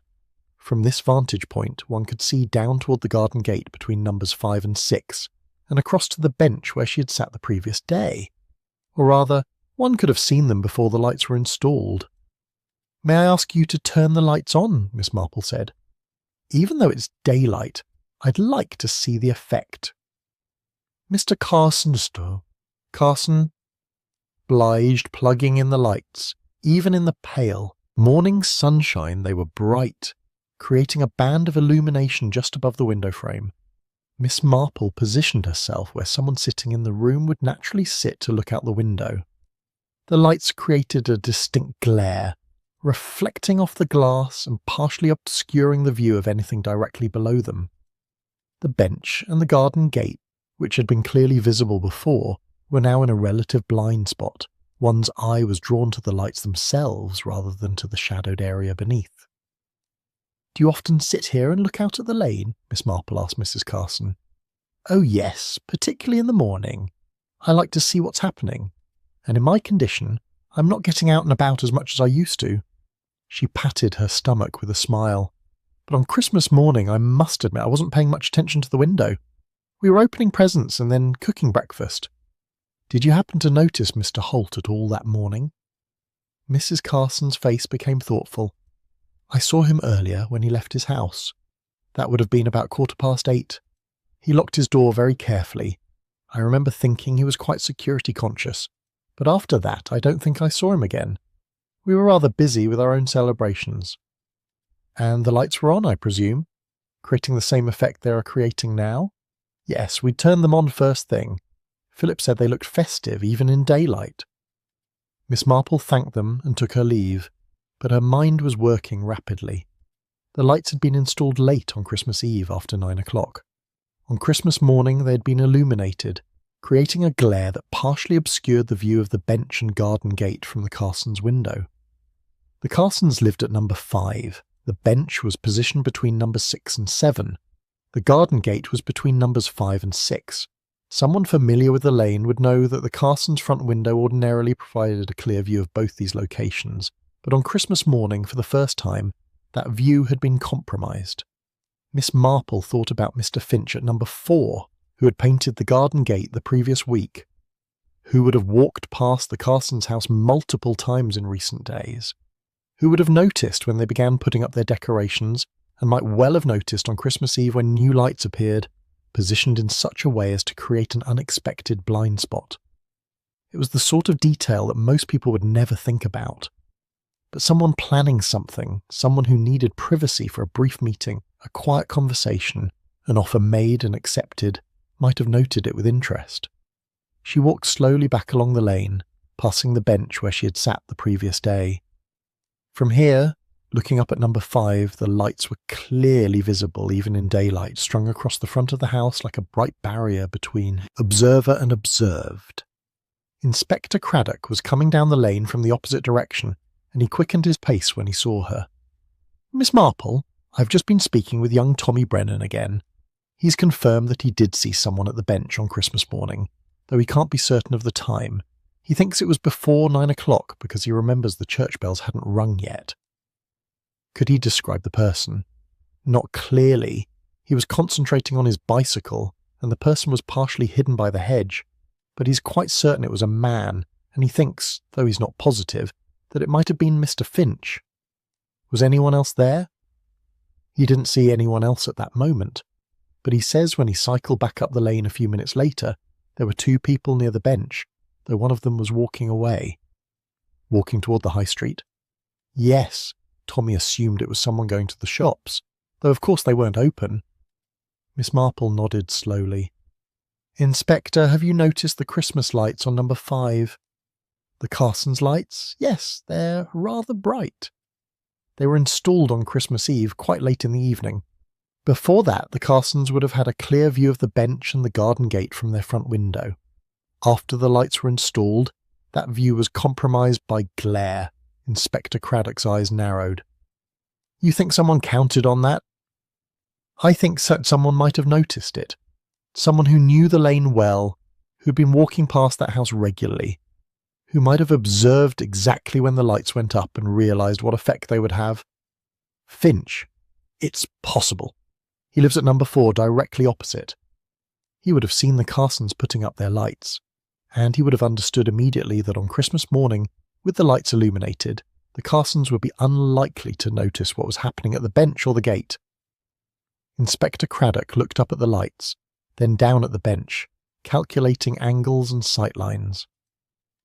From this vantage point, one could see down toward the garden gate between numbers 5 and 6, and across to the bench where she had sat the previous day. Or rather, one could have seen them before the lights were installed. "May I ask you to turn the lights on?" Miss Marple said. "Even though it's daylight, I'd like to see the effect." Mr. Carson obliged, plugging in the lights. Even in the pale morning sunshine they were bright, creating a band of illumination just above the window frame. Miss Marple positioned herself where someone sitting in the room would naturally sit to look out the window. The lights created a distinct glare, reflecting off the glass and partially obscuring the view of anything directly below them. The bench and the garden gate, which had been clearly visible before, were now in a relative blind spot. One's eye was drawn to the lights themselves rather than to the shadowed area beneath. "Do you often sit here and look out at the lane?" Miss Marple asked Mrs. Carson. "Oh yes, particularly in the morning. I like to see what's happening. And in my condition, I'm not getting out and about as much as I used to." She patted her stomach with a smile. "But on Christmas morning, I must admit I wasn't paying much attention to the window. We were opening presents and then cooking breakfast. Did you happen to notice Mr. Holt at all that morning?" Mrs. Carson's face became thoughtful. "I saw him earlier when he left his house. That would have been about 8:15. He locked his door very carefully. I remember thinking he was quite security conscious, but after that I don't think I saw him again. We were rather busy with our own celebrations." "And the lights were on, I presume, creating the same effect they are creating now?" "Yes, we turned them on first thing. Philip said they looked festive even in daylight." Miss Marple thanked them and took her leave, but her mind was working rapidly. The lights had been installed late on Christmas Eve after 9 o'clock. On Christmas morning they had been illuminated, creating a glare that partially obscured the view of the bench and garden gate from the Carsons' window. The Carsons lived at number 5. The bench was positioned between numbers 6 and 7. The garden gate was between numbers 5 and 6. Someone familiar with the lane would know that the Carsons' front window ordinarily provided a clear view of both these locations, but on Christmas morning, for the first time, that view had been compromised. Miss Marple thought about Mr. Finch at number 4, who had painted the garden gate the previous week, who would have walked past the Carsons' house multiple times in recent days, who would have noticed when they began putting up their decorations, and might well have noticed on Christmas Eve when new lights appeared, positioned in such a way as to create an unexpected blind spot. It was the sort of detail that most people would never think about. But someone planning something, someone who needed privacy for a brief meeting, a quiet conversation, an offer made and accepted, might have noted it with interest. She walked slowly back along the lane, passing the bench where she had sat the previous day. From here, looking up at number 5, the lights were clearly visible even in daylight, strung across the front of the house like a bright barrier between observer and observed. Inspector Craddock was coming down the lane from the opposite direction, and he quickened his pace when he saw her. "Miss Marple, I've just been speaking with young Tommy Brennan again. He's confirmed that he did see someone at the bench on Christmas morning, though he can't be certain of the time. He thinks it was before 9 o'clock because he remembers the church bells hadn't rung yet." Could he describe the person? Not clearly. He was concentrating on his bicycle, and the person was partially hidden by the hedge, but he's quite certain it was a man, and he thinks, though he's not positive, that it might have been Mr. Finch. Was anyone else there? He didn't see anyone else at that moment, but he says when he cycled back up the lane a few minutes later, there were 2 people near the bench, though one of them was walking away. Walking toward the high street? Yes, Tommy assumed it was someone going to the shops, though of course they weren't open. Miss Marple nodded slowly. "Inspector, have you noticed the Christmas lights on number 5? "The Carsons' lights? Yes, they're rather bright. They were installed on Christmas Eve, quite late in the evening. Before that, the Carsons would have had a clear view of the bench and the garden gate from their front window. After the lights were installed, that view was compromised by glare." Inspector Craddock's eyes narrowed. "You think someone counted on that?" "I think someone might have noticed it. Someone who knew the lane well, who'd been walking past that house regularly, who might have observed exactly when the lights went up and realised what effect they would have. Finch. It's possible. He lives at number 4, directly opposite. He would have seen the Carsons putting up their lights, and he would have understood immediately that on Christmas morning, with the lights illuminated, the Carsons would be unlikely to notice what was happening at the bench or the gate." Inspector Craddock looked up at the lights, then down at the bench, calculating angles and sightlines.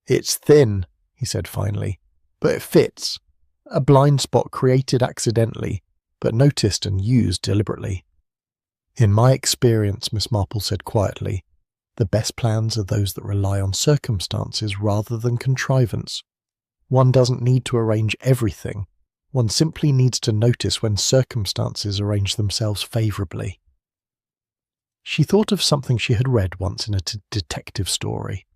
"It's thin," he said finally, "but it fits. A blind spot created accidentally, but noticed and used deliberately. "In my experience," Miss Marple said quietly, "the best plans are those that rely on circumstances rather than contrivance. One doesn't need to arrange everything. One simply needs to notice when circumstances arrange themselves favourably." She thought of something she had read once in a detective story,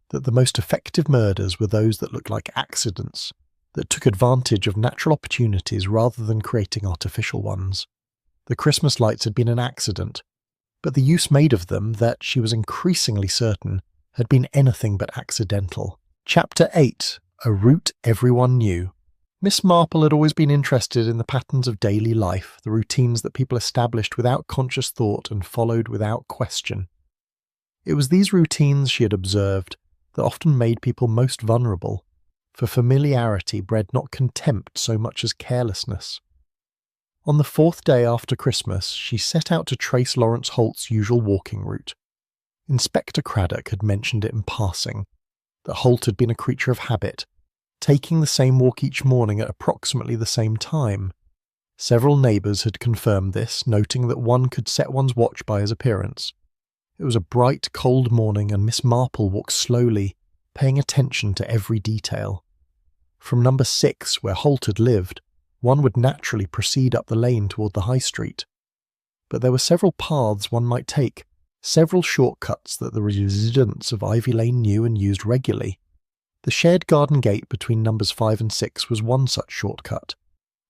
that the most effective murders were those that looked like accidents, that took advantage of natural opportunities rather than creating artificial ones. The Christmas lights had been an accident, but the use made of them, that she was increasingly certain, had been anything but accidental. Chapter 8. A Route Everyone Knew. Miss Marple had always been interested in the patterns of daily life, the routines that people established without conscious thought and followed without question. It was these routines she had observed that often made people most vulnerable, for familiarity bred not contempt so much as carelessness. On the 4th day after Christmas, she set out to trace Lawrence Holt's usual walking route. Inspector Craddock had mentioned it in passing, that Holt had been a creature of habit, taking the same walk each morning at approximately the same time. Several neighbours had confirmed this, noting that one could set one's watch by his appearance. It was a bright, cold morning, and Miss Marple walked slowly, paying attention to every detail. From number 6, where Holt had lived, one would naturally proceed up the lane toward the high street. But there were several paths one might take, several shortcuts that the residents of Ivy Lane knew and used regularly. The shared garden gate between numbers 5 and 6 was one such shortcut.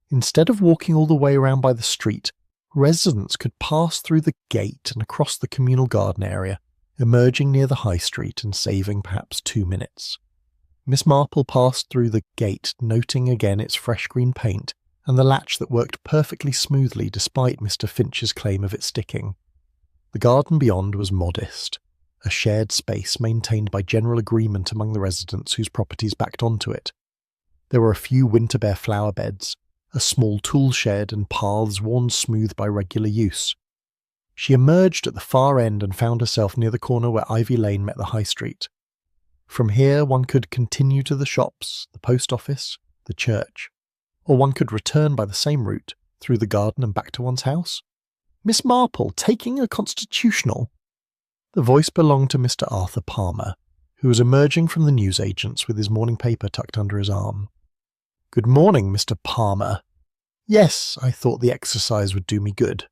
Instead of walking all the way around by the street, residents could pass through the gate and across the communal garden area, emerging near the high street and saving perhaps 2 minutes. Miss Marple passed through the gate, noting again its fresh green paint and the latch that worked perfectly smoothly despite Mr. Finch's claim of it sticking. The garden beyond was modest, a shared space maintained by general agreement among the residents whose properties backed onto it. There were a few winter-bare flower beds, a small tool shed, and paths worn smooth by regular use. She emerged at the far end and found herself near the corner where Ivy Lane met the high street. From here one could continue to the shops, the post office, the church, or one could return by the same route, through the garden and back to one's house. "Miss Marple, taking a constitutional?" The voice belonged to Mr. Arthur Palmer, who was emerging from the newsagent's with his morning paper tucked under his arm. "Good morning, Mr. Palmer." "Yes, I thought the exercise would do me good."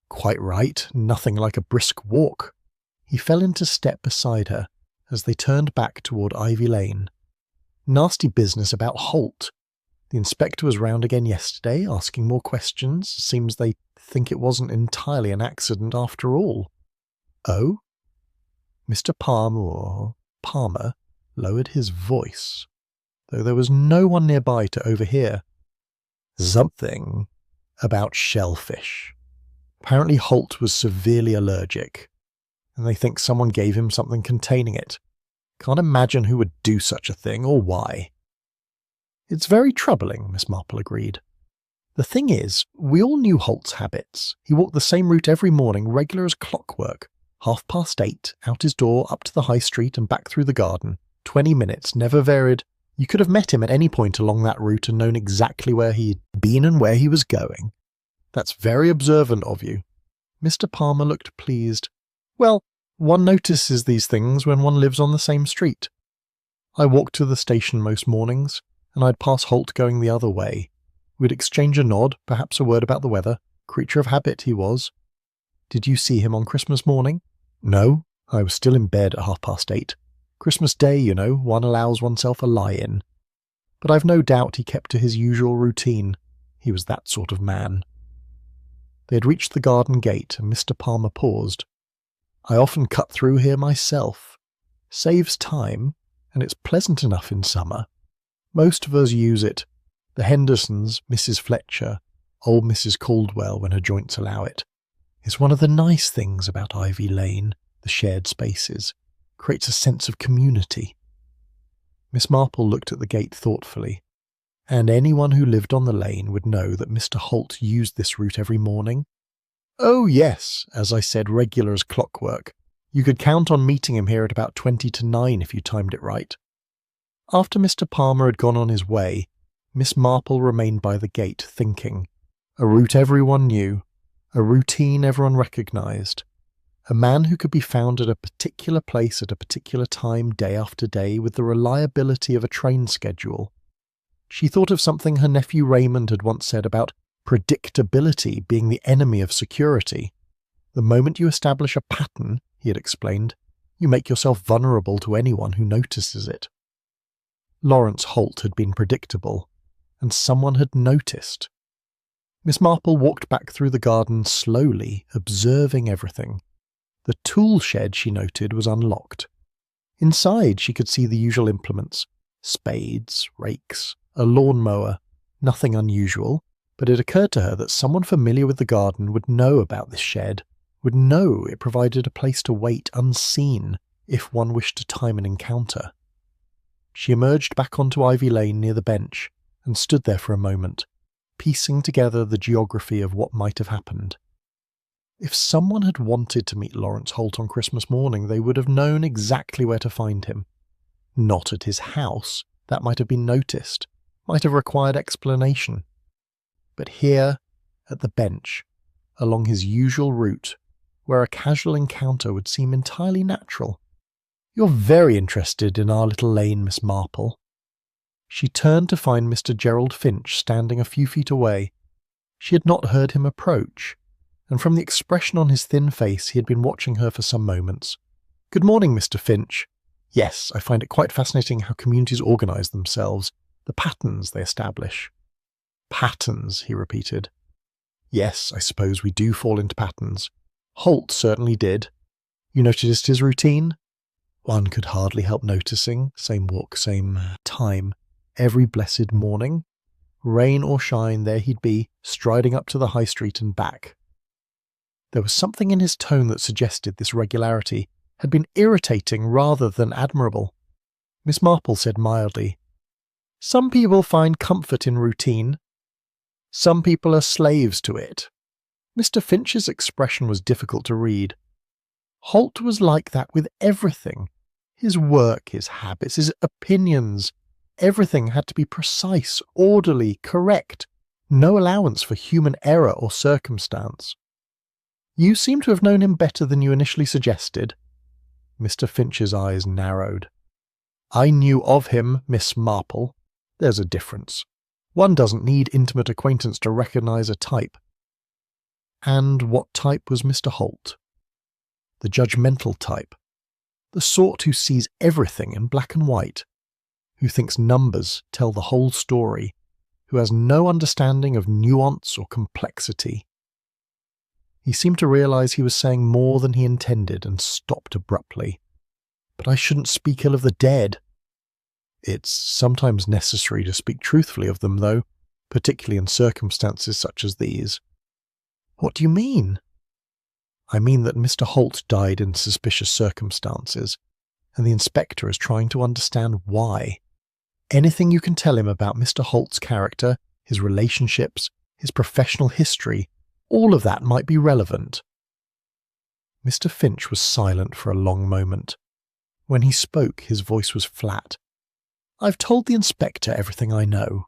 "Quite right, nothing like a brisk walk." He fell into step beside her as they turned back toward Ivy Lane. "Nasty business about Holt. The inspector was round again yesterday, asking more questions. Seems they think it wasn't entirely an accident after all." "Oh?" Mr. Palmer lowered his voice, though there was no one nearby to overhear. "Something about shellfish. Apparently Holt was severely allergic, and they think someone gave him something containing it. Can't imagine who would do such a thing, or why." "It's very troubling," Miss Marple agreed. "The thing is, we all knew Holt's habits. He walked the same route every morning, regular as clockwork. 8:30, out his door, up to the high street and back through the garden. 20 minutes, never varied. You could have met him at any point along that route and known exactly where he'd been and where he was going." "That's very observant of you." Mr. Palmer looked pleased. "Well, one notices these things when one lives on the same street. I walked to the station most mornings, and I'd pass Holt going the other way. We'd exchange a nod, perhaps a word about the weather. Creature of habit he was." "Did you see him on Christmas morning?" "No, I was still in bed at 8:30. Christmas Day, you know, one allows oneself a lie-in. But I've no doubt he kept to his usual routine. He was that sort of man." They had reached the garden gate, and Mr. Palmer paused. "I often cut through here myself. Saves time, and it's pleasant enough in summer. Most of us use it. The Hendersons, Mrs. Fletcher, old Mrs. Caldwell when her joints allow it. It's one of the nice things about Ivy Lane, the shared spaces. Creates a sense of community." Miss Marple looked at the gate thoughtfully. "And anyone who lived on the lane would know that Mr. Holt used this route every morning?" "Oh yes, as I said, regular as clockwork. You could count on meeting him here at about 20 to 9 if you timed it right." After Mr. Palmer had gone on his way, Miss Marple remained by the gate, thinking. A route everyone knew, a routine everyone recognised, a man who could be found at a particular place at a particular time day after day with the reliability of a train schedule. She thought of something her nephew Raymond had once said about predictability being the enemy of security. The moment you establish a pattern, he had explained, you make yourself vulnerable to anyone who notices it. Lawrence Holt had been predictable, and someone had noticed. Miss Marple walked back through the garden slowly, observing everything. The tool shed, she noted, was unlocked. Inside she could see the usual implements: spades, rakes, a lawnmower, nothing unusual, but it occurred to her that someone familiar with the garden would know about this shed, would know it provided a place to wait unseen if one wished to time an encounter. She emerged back onto Ivy Lane near the bench and stood there for a moment, piecing together the geography of what might have happened. If someone had wanted to meet Lawrence Holt on Christmas morning, they would have known exactly where to find him. Not at his house, that might have been noticed, might have required explanation. But here, at the bench, along his usual route, where a casual encounter would seem entirely natural. "You're very interested in our little lane, Miss Marple." She turned to find Mr. Gerald Finch standing a few feet away. She had not heard him approach, and from the expression on his thin face he had been watching her for some moments. "Good morning, Mr. Finch. Yes, I find it quite fascinating how communities organise themselves, the patterns they establish." "Patterns," he repeated. "Yes, I suppose we do fall into patterns. Holt certainly did. You noticed his routine?" One could hardly help noticing. Same walk, same time, every blessed morning. Rain or shine, there he'd be, striding up to the high street and back. There was something in his tone that suggested this regularity had been irritating rather than admirable. Miss Marple said mildly, "Some people find comfort in routine. Some people are slaves to it." Mr. Finch's expression was difficult to read. Holt was like that with everything. His work, his habits, his opinions. Everything had to be precise, orderly, correct. No allowance for human error or circumstance. "You seem to have known him better than you initially suggested." Mr. Finch's eyes narrowed. "I knew of him, Miss Marple. There's a difference. One doesn't need intimate acquaintance to recognise a type." And what type was Mr. Holt? The judgmental type. The sort who sees everything in black and white, who thinks numbers tell the whole story, who has no understanding of nuance or complexity. He seemed to realise he was saying more than he intended and stopped abruptly. "But I shouldn't speak ill of the dead." "It's sometimes necessary to speak truthfully of them, though, particularly in circumstances such as these." "What do you mean?" "I mean that Mr. Holt died in suspicious circumstances, and the inspector is trying to understand why. Anything you can tell him about Mr. Holt's character, his relationships, his professional history, all of that might be relevant." Mr. Finch was silent for a long moment. When he spoke, his voice was flat. "I've told the inspector everything I know."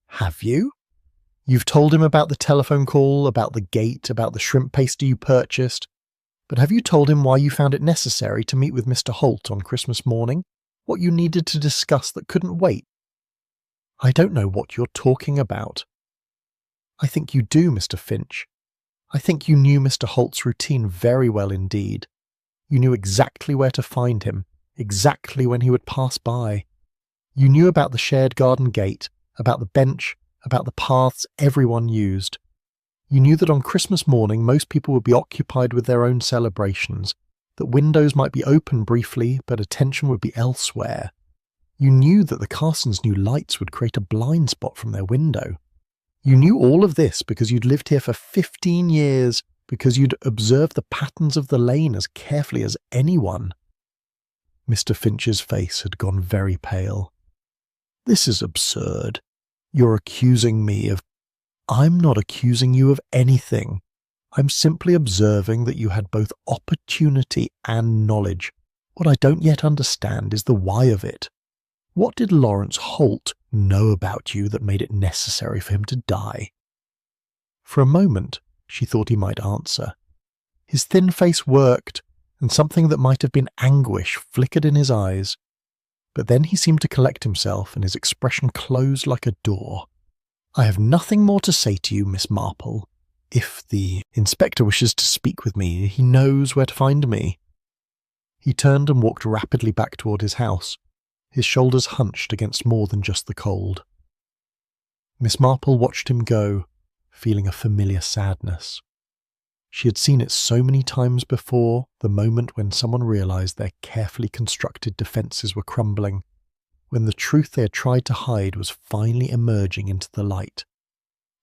"Have you? You've told him about the telephone call, about the gate, about the shrimp pasty you purchased. But have you told him why you found it necessary to meet with Mr. Holt on Christmas morning? What you needed to discuss that couldn't wait?" "I don't know what you're talking about." "I think you do, Mr. Finch. I think you knew Mr. Holt's routine very well indeed. You knew exactly where to find him, exactly when he would pass by. You knew about the shared garden gate, about the bench, about the paths everyone used. You knew that on Christmas morning most people would be occupied with their own celebrations, that windows might be open briefly, but attention would be elsewhere. You knew that the Carsons' new lights would create a blind spot from their window. You knew all of this because you'd lived here for 15 years, because you'd observed the patterns of the lane as carefully as anyone." Mr. Finch's face had gone very pale. "This is absurd. You're accusing me of—" "I'm not accusing you of anything. I'm simply observing that you had both opportunity and knowledge. What I don't yet understand is the why of it. What did Lawrence Holt know about you that made it necessary for him to die?" For a moment, she thought he might answer. His thin face worked, and something that might have been anguish flickered in his eyes. But then he seemed to collect himself, and his expression closed like a door. "I have nothing more to say to you, Miss Marple. If the inspector wishes to speak with me, he knows where to find me." He turned and walked rapidly back toward his house, his shoulders hunched against more than just the cold. Miss Marple watched him go, feeling a familiar sadness. She had seen it so many times before, the moment when someone realized their carefully constructed defenses were crumbling, when the truth they had tried to hide was finally emerging into the light.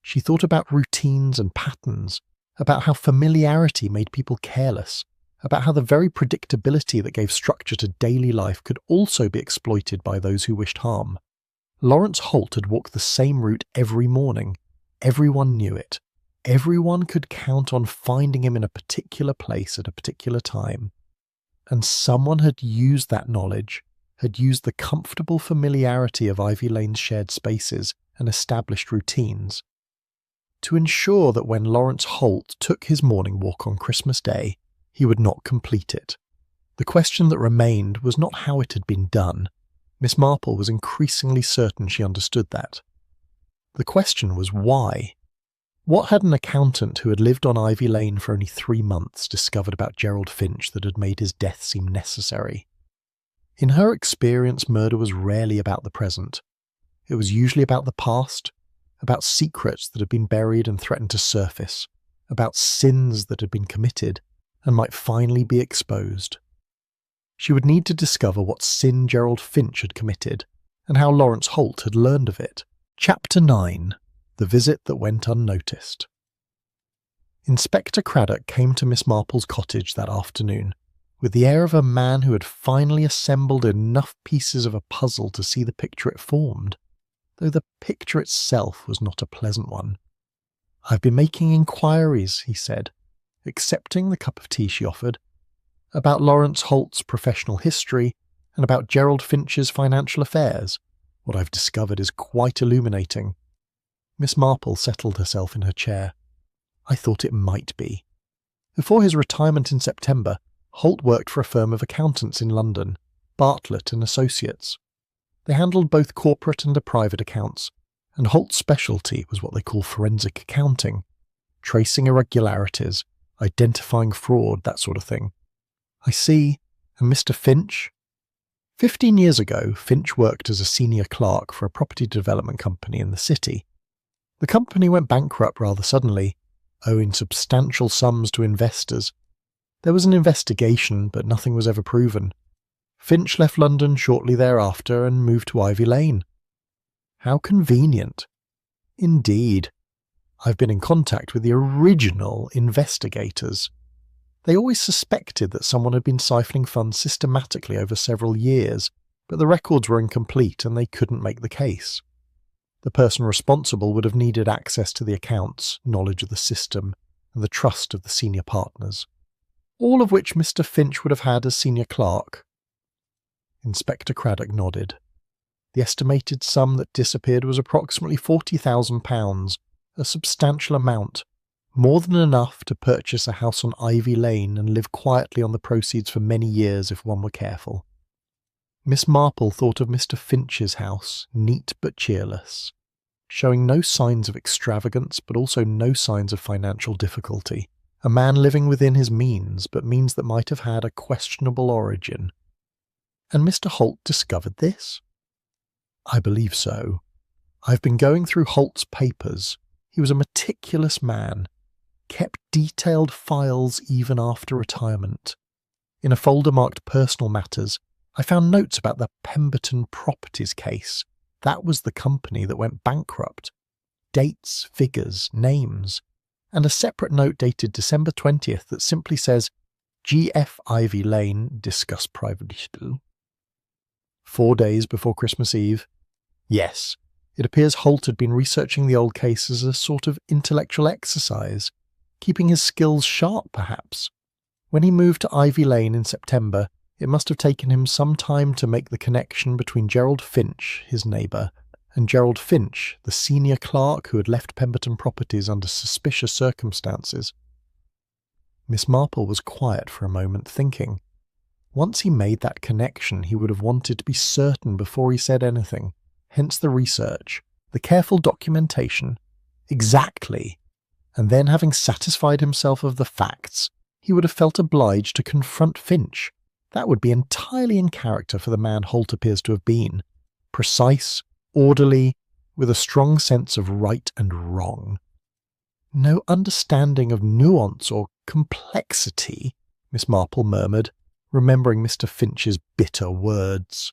She thought about routines and patterns, about how familiarity made people careless, about how the very predictability that gave structure to daily life could also be exploited by those who wished harm. Lawrence Holt had walked the same route every morning. Everyone knew it. Everyone could count on finding him in a particular place at a particular time. And someone had used that knowledge, had used the comfortable familiarity of Ivy Lane's shared spaces and established routines to ensure that when Lawrence Holt took his morning walk on Christmas Day, he would not complete it. The question that remained was not how it had been done. Miss Marple was increasingly certain she understood that. The question was why. What had an accountant who had lived on Ivy Lane for only 3 months discovered about Gerald Finch that had made his death seem necessary? In her experience, murder was rarely about the present. It was usually about the past, about secrets that had been buried and threatened to surface, about sins that had been committed and might finally be exposed. She would need to discover what sin Gerald Finch had committed and how Lawrence Holt had learned of it. Chapter 9. The Visit That Went Unnoticed. Inspector Craddock came to Miss Marple's cottage that afternoon with the air of a man who had finally assembled enough pieces of a puzzle to see the picture it formed, though the picture itself was not a pleasant one. "I've been making inquiries," he said, accepting the cup of tea she offered, "about Lawrence Holt's professional history and about Gerald Finch's financial affairs. What I've discovered is quite illuminating." Miss Marple settled herself in her chair. "I thought it might be." Before his retirement in September, Holt worked for a firm of accountants in London, Bartlett and Associates. They handled both corporate and private accounts, and Holt's specialty was what they call forensic accounting, tracing irregularities, identifying fraud, that sort of thing. "I see. And Mr. Finch?" 15 years ago, Finch worked as a senior clerk for a property development company in the city. The company went bankrupt rather suddenly, owing substantial sums to investors. There was an investigation, but nothing was ever proven. Finch left London shortly thereafter and moved to Ivy Lane. How convenient. Indeed. I've been in contact with the original investigators. They always suspected that someone had been siphoning funds systematically over several years, but the records were incomplete and they couldn't make the case. The person responsible would have needed access to the accounts, knowledge of the system, and the trust of the senior partners, all of which Mr. Finch would have had as senior clerk. Inspector Craddock nodded. The estimated sum that disappeared was approximately £40,000, a substantial amount, more than enough to purchase a house on Ivy Lane and live quietly on the proceeds for many years if one were careful. Miss Marple thought of Mr. Finch's house, neat but cheerless, showing no signs of extravagance but also no signs of financial difficulty, a man living within his means, but means that might have had a questionable origin. And Mr. Holt discovered this? I believe so. I've been going through Holt's papers. He was a meticulous man, kept detailed files even after retirement. In a folder marked Personal Matters, I found notes about the Pemberton Properties case. That was the company that went bankrupt. Dates, figures, names, and a separate note dated December 20th that simply says, G.F. Ivy Lane, discussed privately still. 4 days before Christmas Eve. Yes, it appears Holt had been researching the old case as a sort of intellectual exercise, keeping his skills sharp, perhaps. When he moved to Ivy Lane in September, it must have taken him some time to make the connection between Gerald Finch, his neighbour, and Gerald Finch, the senior clerk who had left Pemberton Properties under suspicious circumstances. Miss Marple was quiet for a moment, thinking. Once he made that connection, he would have wanted to be certain before he said anything, hence the research, the careful documentation. Exactly. And then, having satisfied himself of the facts, he would have felt obliged to confront Finch. That would be entirely in character for the man Holt appears to have been. Precise, orderly, with a strong sense of right and wrong. No understanding of nuance or complexity, Miss Marple murmured, remembering Mr. Finch's bitter words.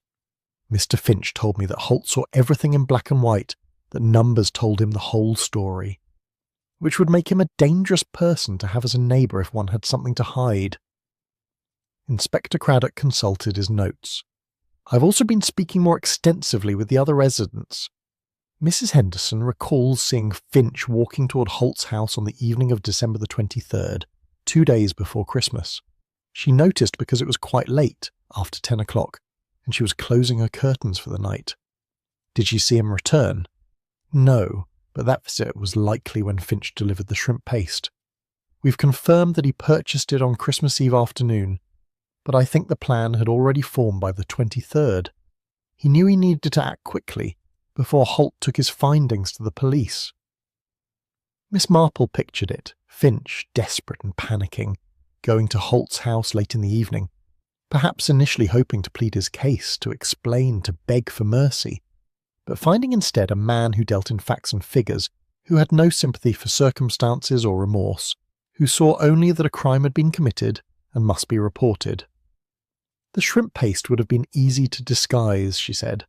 Mr. Finch told me that Holt saw everything in black and white, that numbers told him the whole story, which would make him a dangerous person to have as a neighbour if one had something to hide. Inspector Craddock consulted his notes. I've also been speaking more extensively with the other residents. Mrs. Henderson recalls seeing Finch walking toward Holt's house on the evening of December the 23rd, 2 days before Christmas. She noticed because it was quite late, after 10 o'clock, and she was closing her curtains for the night. Did she see him return? No, but that visit was likely when Finch delivered the shrimp paste. We've confirmed that he purchased it on Christmas Eve afternoon, but I think the plan had already formed by the 23rd. He knew he needed to act quickly, before Holt took his findings to the police. Miss Marple pictured it, Finch, desperate and panicking, going to Holt's house late in the evening, perhaps initially hoping to plead his case, to explain, to beg for mercy, but finding instead a man who dealt in facts and figures, who had no sympathy for circumstances or remorse, who saw only that a crime had been committed and must be reported. The shrimp paste would have been easy to disguise, she said.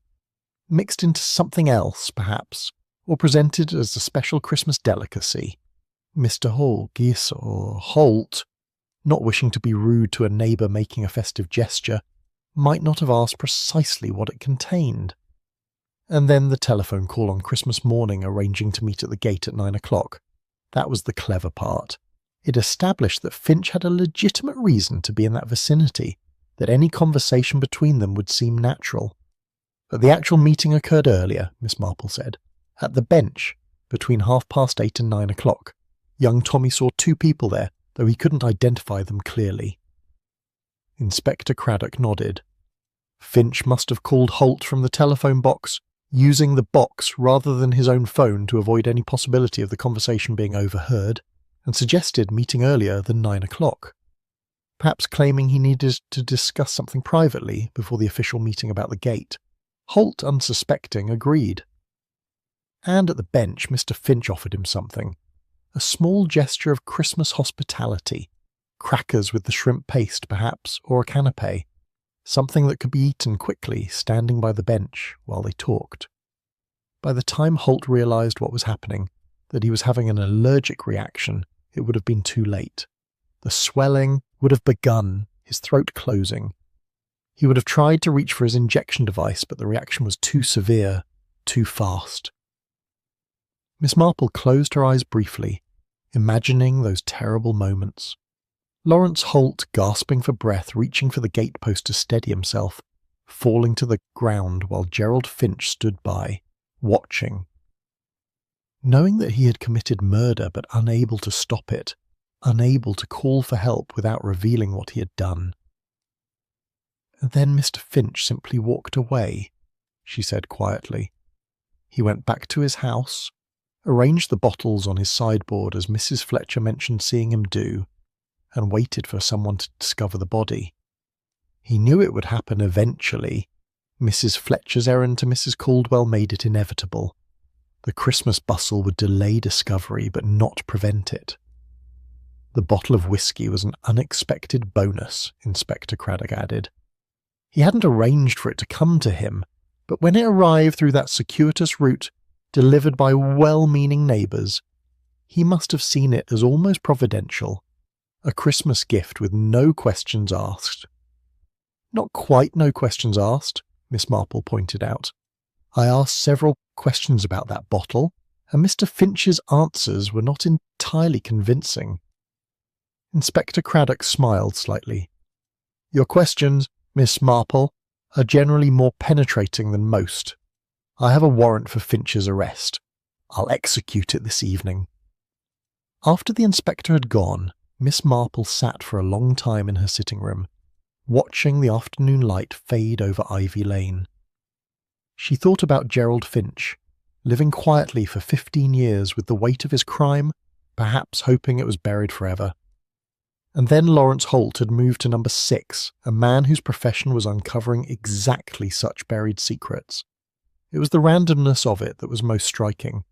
Mixed into something else, perhaps, or presented as a special Christmas delicacy. Mr. Holgis or Holt, not wishing to be rude to a neighbour making a festive gesture, might not have asked precisely what it contained. And then the telephone call on Christmas morning arranging to meet at the gate at 9 o'clock. That was the clever part. It established that Finch had a legitimate reason to be in that vicinity, that any conversation between them would seem natural. But the actual meeting occurred earlier, Miss Marple said, at the bench, between 8:30 and 9 o'clock. Young Tommy saw 2 people there, though he couldn't identify them clearly. Inspector Craddock nodded. Finch must have called Holt from the telephone box, using the box rather than his own phone to avoid any possibility of the conversation being overheard, and suggested meeting earlier than 9 o'clock. Perhaps claiming he needed to discuss something privately before the official meeting about the gate. Holt, unsuspecting, agreed. And at the bench Mr. Finch offered him something. A small gesture of Christmas hospitality. Crackers with the shrimp paste, perhaps, or a canapé. Something that could be eaten quickly, standing by the bench, while they talked. By the time Holt realised what was happening, that he was having an allergic reaction, it would have been too late. The swelling would have begun, his throat closing. He would have tried to reach for his injection device, but the reaction was too severe, too fast. Miss Marple closed her eyes briefly, imagining those terrible moments. Lawrence Holt, gasping for breath, reaching for the gatepost to steady himself, falling to the ground while Gerald Finch stood by, watching. Knowing that he had committed murder but unable to stop it, unable to call for help without revealing what he had done. And then Mr. Finch simply walked away, she said quietly. He went back to his house, arranged the bottles on his sideboard as Mrs. Fletcher mentioned seeing him do, and waited for someone to discover the body. He knew it would happen eventually. Mrs. Fletcher's errand to Mrs. Caldwell made it inevitable. The Christmas bustle would delay discovery but not prevent it. The bottle of whiskey was an unexpected bonus, Inspector Craddock added. He hadn't arranged for it to come to him, but when it arrived through that circuitous route, delivered by well-meaning neighbours, he must have seen it as almost providential, a Christmas gift with no questions asked. Not quite no questions asked, Miss Marple pointed out. I asked several questions about that bottle, and Mr. Finch's answers were not entirely convincing. Inspector Craddock smiled slightly. Your questions, Miss Marple, are generally more penetrating than most. I have a warrant for Finch's arrest. I'll execute it this evening." After the inspector had gone, Miss Marple sat for a long time in her sitting room, watching the afternoon light fade over Ivy Lane. She thought about Gerald Finch, living quietly for 15 years with the weight of his crime, perhaps hoping it was buried forever. And then Lawrence Holt had moved to number 6, a man whose profession was uncovering exactly such buried secrets. It was the randomness of it that was most striking.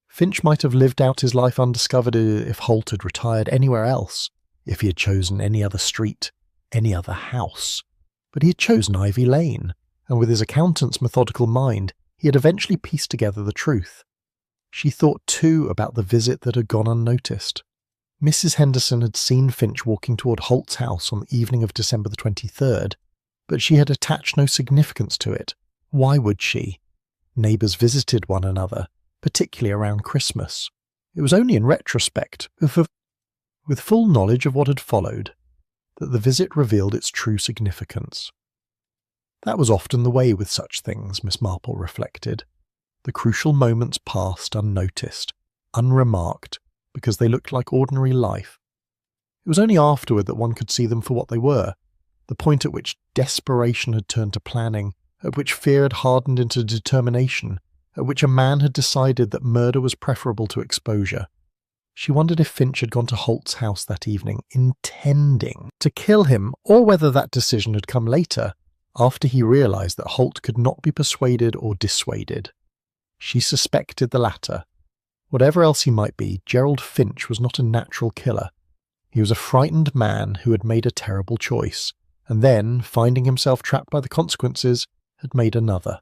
Finch might have lived out his life undiscovered if Holt had retired anywhere else, if he had chosen any other street, any other house. But he had chosen Ivy Lane, and with his accountant's methodical mind, he had eventually pieced together the truth. She thought too about the visit that had gone unnoticed. Mrs. Henderson had seen Finch walking toward Holt's house on the evening of December the 23rd, but she had attached no significance to it. Why would she? Neighbours visited one another, particularly around Christmas. It was only in retrospect, with full knowledge of what had followed, that the visit revealed its true significance. That was often the way with such things, Miss Marple reflected. The crucial moments passed unnoticed, unremarked, because they looked like ordinary life. It was only afterward that one could see them for what they were, the point at which desperation had turned to planning, at which fear had hardened into determination, at which a man had decided that murder was preferable to exposure. She wondered if Finch had gone to Holt's house that evening, intending to kill him, or whether that decision had come later, after he realised that Holt could not be persuaded or dissuaded. She suspected the latter. Whatever else he might be, Gerald Finch was not a natural killer. He was a frightened man who had made a terrible choice, and then, finding himself trapped by the consequences, had made another.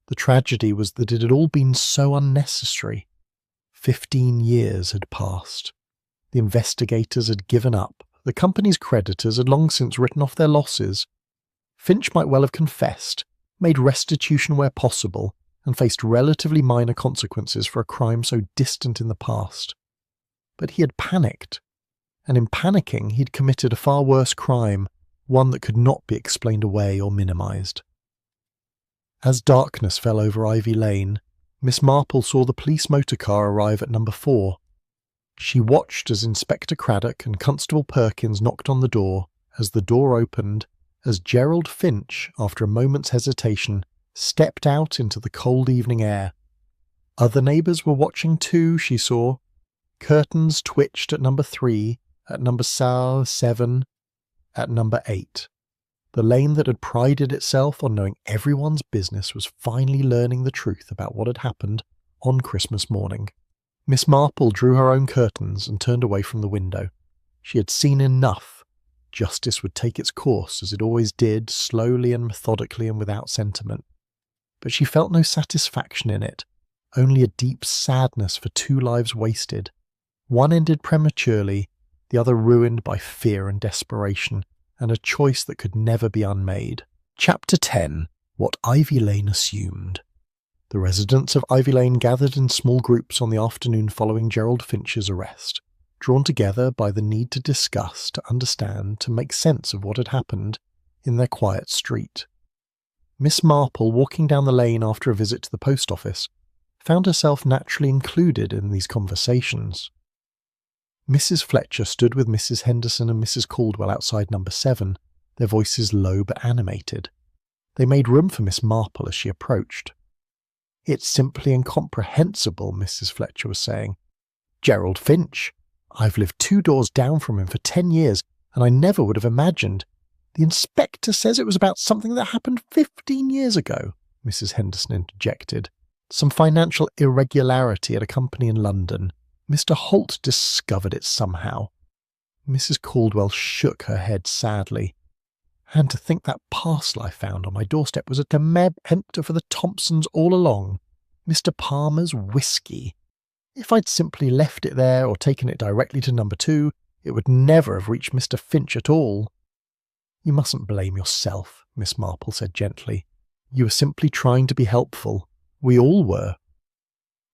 The tragedy was that it had all been so unnecessary. 15 years had passed. The investigators had given up. The company's creditors had long since written off their losses. Finch might well have confessed, made restitution where possible, and faced relatively minor consequences for a crime so distant in the past. But he had panicked, and in panicking he'd committed a far worse crime, one that could not be explained away or minimised. As darkness fell over Ivy Lane, Miss Marple saw the police motor car arrive at number 4. She watched as Inspector Craddock and Constable Perkins knocked on the door, as the door opened, as Gerald Finch, after a moment's hesitation, stepped out into the cold evening air. Other neighbours were watching too, she saw. Curtains twitched at number 3, at number 7, at number 8. The lane that had prided itself on knowing everyone's business was finally learning the truth about what had happened on Christmas morning. Miss Marple drew her own curtains and turned away from the window. She had seen enough. Justice would take its course, as it always did, slowly and methodically and without sentiment. But she felt no satisfaction in it, only a deep sadness for 2 lives wasted. One ended prematurely, the other ruined by fear and desperation, and a choice that could never be unmade. Chapter 10. What Ivy Lane Assumed. The residents of Ivy Lane gathered in small groups on the afternoon following Gerald Finch's arrest, drawn together by the need to discuss, to understand, to make sense of what had happened in their quiet street. Miss Marple, walking down the lane after a visit to the post office, found herself naturally included in these conversations. Mrs. Fletcher stood with Mrs. Henderson and Mrs. Caldwell outside number 7, their voices low but animated. They made room for Miss Marple as she approached. "It's simply incomprehensible," Mrs. Fletcher was saying. "Gerald Finch. I've lived 2 doors down from him for 10 years, and I never would have imagined. The inspector says it was about something that happened 15 years ago," Mrs. Henderson interjected. "Some financial irregularity at a company in London. Mr. Holt discovered it somehow." Mrs. Caldwell shook her head sadly. "And to think that parcel I found on my doorstep was a tempter for the Thompsons all along. Mr. Palmer's whiskey. If I'd simply left it there or taken it directly to number 2, it would never have reached Mr. Finch at all." "You mustn't blame yourself," Miss Marple said gently. "You were simply trying to be helpful. We all were."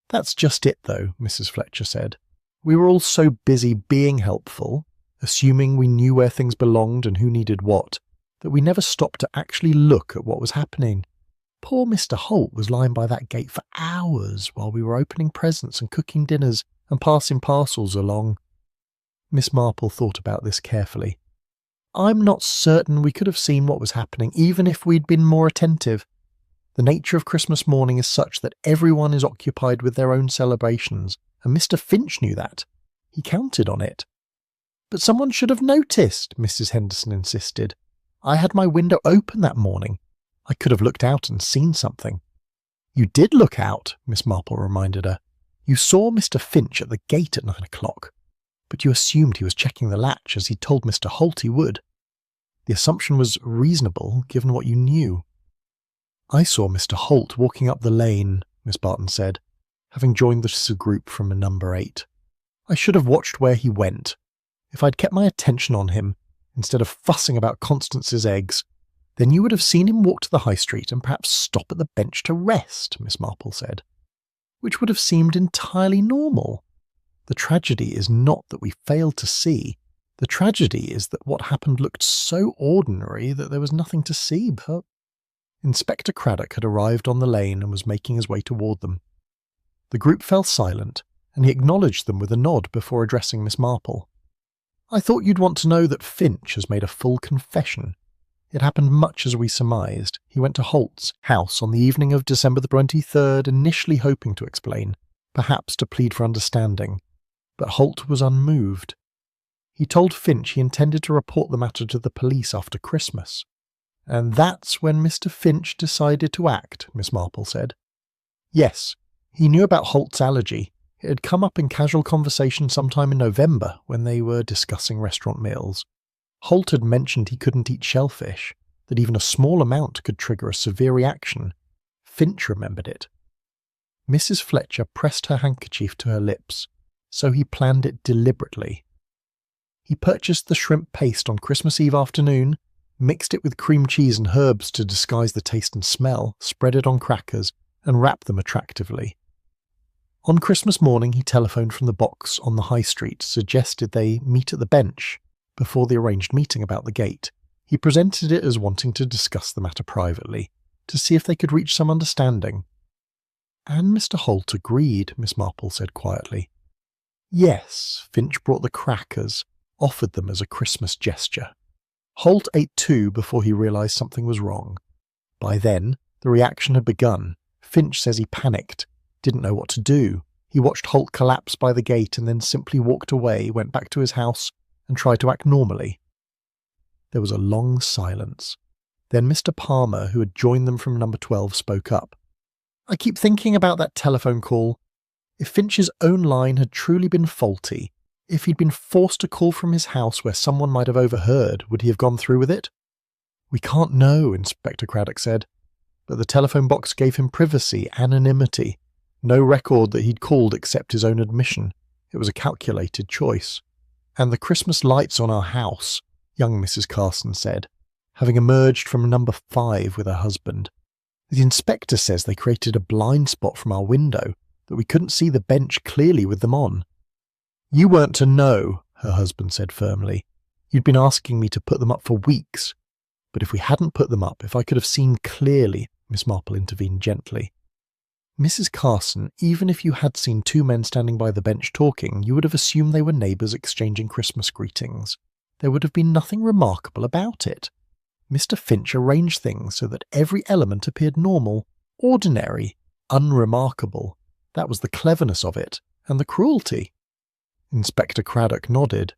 "That's just it, though," Mrs. Fletcher said. "We were all so busy being helpful, assuming we knew where things belonged and who needed what, that we never stopped to actually look at what was happening. Poor Mr. Holt was lying by that gate for hours while we were opening presents and cooking dinners and passing parcels along." Miss Marple thought about this carefully. "I'm not certain we could have seen what was happening even if we'd been more attentive. The nature of Christmas morning is such that everyone is occupied with their own celebrations, and Mr. Finch knew that. He counted on it." "But someone should have noticed," Mrs. Henderson insisted. "I had my window open that morning. I could have looked out and seen something." "You did look out," Miss Marple reminded her. "You saw Mr. Finch at the gate at 9 o'clock, but you assumed he was checking the latch as he told Mr. Holt he would. The assumption was reasonable given what you knew." "I saw Mr. Holt walking up the lane," Miss Barton said, having joined the group from a number 8. "I should have watched where he went. If I'd kept my attention on him, instead of fussing about Constance's eggs, then you would have seen him walk to the high street and perhaps stop at the bench to rest," Miss Marple said, "which would have seemed entirely normal. The tragedy is not that we failed to see. The tragedy is that what happened looked so ordinary that there was nothing to see but—" Inspector Craddock had arrived on the lane and was making his way toward them. The group fell silent, and he acknowledged them with a nod before addressing Miss Marple. "I thought you'd want to know that Finch has made a full confession. It happened much as we surmised. He went to Holt's house on the evening of December the 23rd, initially hoping to explain, perhaps to plead for understanding. But Holt was unmoved. He told Finch he intended to report the matter to the police after Christmas. And that's when Mr. Finch decided to act," Miss Marple said. "Yes, he knew about Holt's allergy. It had come up in casual conversation sometime in November when they were discussing restaurant meals. Holt had mentioned he couldn't eat shellfish, that even a small amount could trigger a severe reaction. Finch remembered it. Mrs. Fletcher pressed her handkerchief to her lips, so he planned it deliberately. He purchased the shrimp paste on Christmas Eve afternoon, mixed it with cream cheese and herbs to disguise the taste and smell, spread it on crackers, and wrapped them attractively. On Christmas morning he telephoned from the box on the high street, suggested they meet at the bench before the arranged meeting about the gate. He presented it as wanting to discuss the matter privately, to see if they could reach some understanding. "And Mr. Holt agreed," Miss Marple said quietly. "Yes, Finch brought the crackers, offered them as a Christmas gesture. Holt ate 2 before he realised something was wrong. By then, the reaction had begun. Finch says he panicked, didn't know what to do. He watched Holt collapse by the gate and then simply walked away, went back to his house, and tried to act normally." There was a long silence. Then Mr. Palmer, who had joined them from number 12, spoke up. "I keep thinking about that telephone call. If Finch's own line had truly been faulty, if he'd been forced to call from his house where someone might have overheard, would he have gone through with it?" "We can't know," Inspector Craddock said. "But the telephone box gave him privacy, anonymity. No record that he'd called except his own admission. It was a calculated choice. And the Christmas lights on our house," young Mrs. Carson said, having emerged from number 5 with her husband. "The inspector says they created a blind spot from our window, that we couldn't see the bench clearly with them on." "You weren't to know," her husband said firmly. "You'd been asking me to put them up for weeks. But if we hadn't put them up, if I could have seen clearly," Miss Marple intervened gently. "Mrs. Carson, even if you had seen 2 men standing by the bench talking, you would have assumed they were neighbours exchanging Christmas greetings. There would have been nothing remarkable about it. Mr. Finch arranged things so that every element appeared normal, ordinary, unremarkable. That was the cleverness of it, and the cruelty." Inspector Craddock nodded.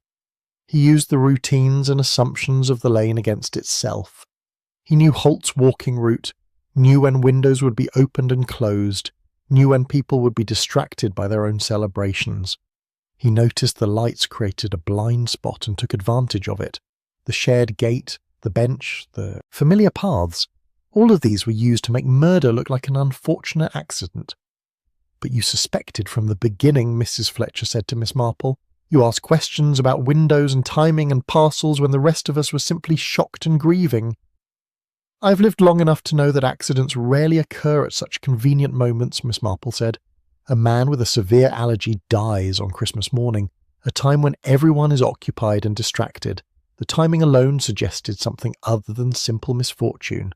He used the routines and assumptions of the lane against itself. He knew Holt's walking route, knew when windows would be opened and closed, knew when people would be distracted by their own celebrations. He noticed the lights created a blind spot and took advantage of it. The shared gate, the bench, the familiar paths, all of these were used to make murder look like an unfortunate accident. "But you suspected from the beginning," Mrs. Fletcher said to Miss Marple. "You asked questions about windows and timing and parcels when the rest of us were simply shocked and grieving." "I've lived long enough to know that accidents rarely occur at such convenient moments," Miss Marple said. "A man with a severe allergy dies on Christmas morning, a time when everyone is occupied and distracted. The timing alone suggested something other than simple misfortune."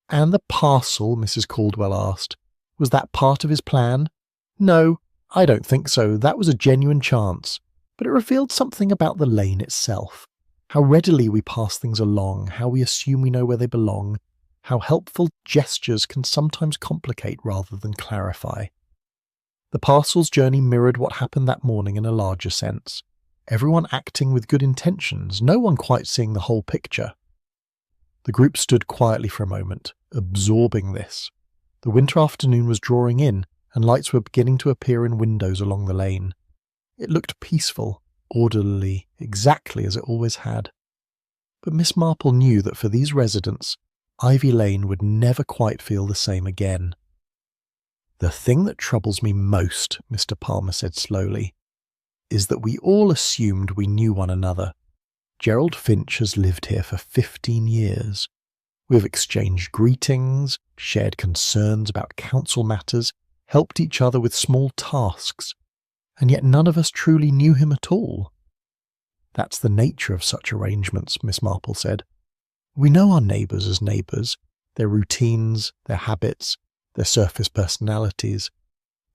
And the parcel, Mrs. Caldwell asked, was that part of his plan? No, I don't think so. That was a genuine chance. But it revealed something about the lane itself. How readily we pass things along, how we assume we know where they belong, how helpful gestures can sometimes complicate rather than clarify. The parcel's journey mirrored what happened that morning in a larger sense. Everyone acting with good intentions, no one quite seeing the whole picture. The group stood quietly for a moment, absorbing this. The winter afternoon was drawing in, and lights were beginning to appear in windows along the lane. It looked peaceful, orderly, exactly as it always had. But Miss Marple knew that for these residents, Ivy Lane would never quite feel the same again. "The thing that troubles me most," Mr. Palmer said slowly, "is that we all assumed we knew one another. Gerald Finch has lived here for 15 years. We've exchanged greetings, shared concerns about council matters, helped each other with small tasks, and yet none of us truly knew him at all." "That's the nature of such arrangements," Miss Marple said. "We know our neighbours as neighbours, their routines, their habits, their surface personalities,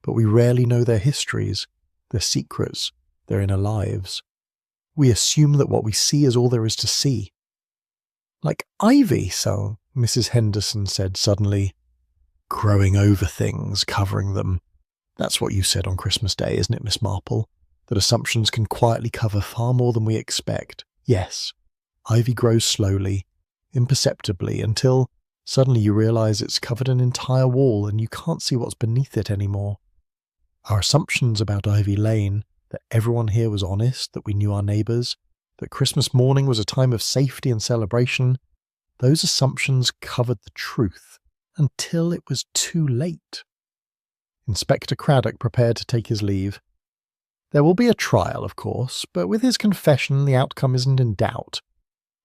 but we rarely know their histories, their secrets, their inner lives. We assume that what we see is all there is to see." "Like Ivy, so," Mrs. Henderson said suddenly. "Growing over things, covering them. That's what you said on Christmas Day, isn't it, Miss Marple? That assumptions can quietly cover far more than we expect. Yes, ivy grows slowly, imperceptibly, until suddenly you realise it's covered an entire wall and you can't see what's beneath it anymore. Our assumptions about Ivy Lane, that everyone here was honest, that we knew our neighbours, that Christmas morning was a time of safety and celebration, those assumptions covered the truth until it was too late." Inspector Craddock prepared to take his leave. "There will be a trial, of course, but with his confession the outcome isn't in doubt.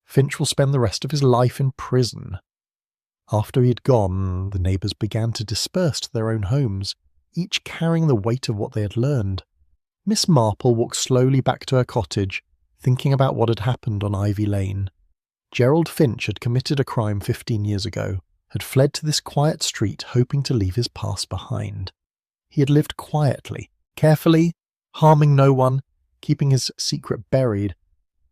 Finch will spend the rest of his life in prison." After he had gone, the neighbours began to disperse to their own homes, each carrying the weight of what they had learned. Miss Marple walked slowly back to her cottage, thinking about what had happened on Ivy Lane. Gerald Finch had committed a crime 15 years ago, had fled to this quiet street hoping to leave his past behind. He had lived quietly, carefully, harming no one, keeping his secret buried.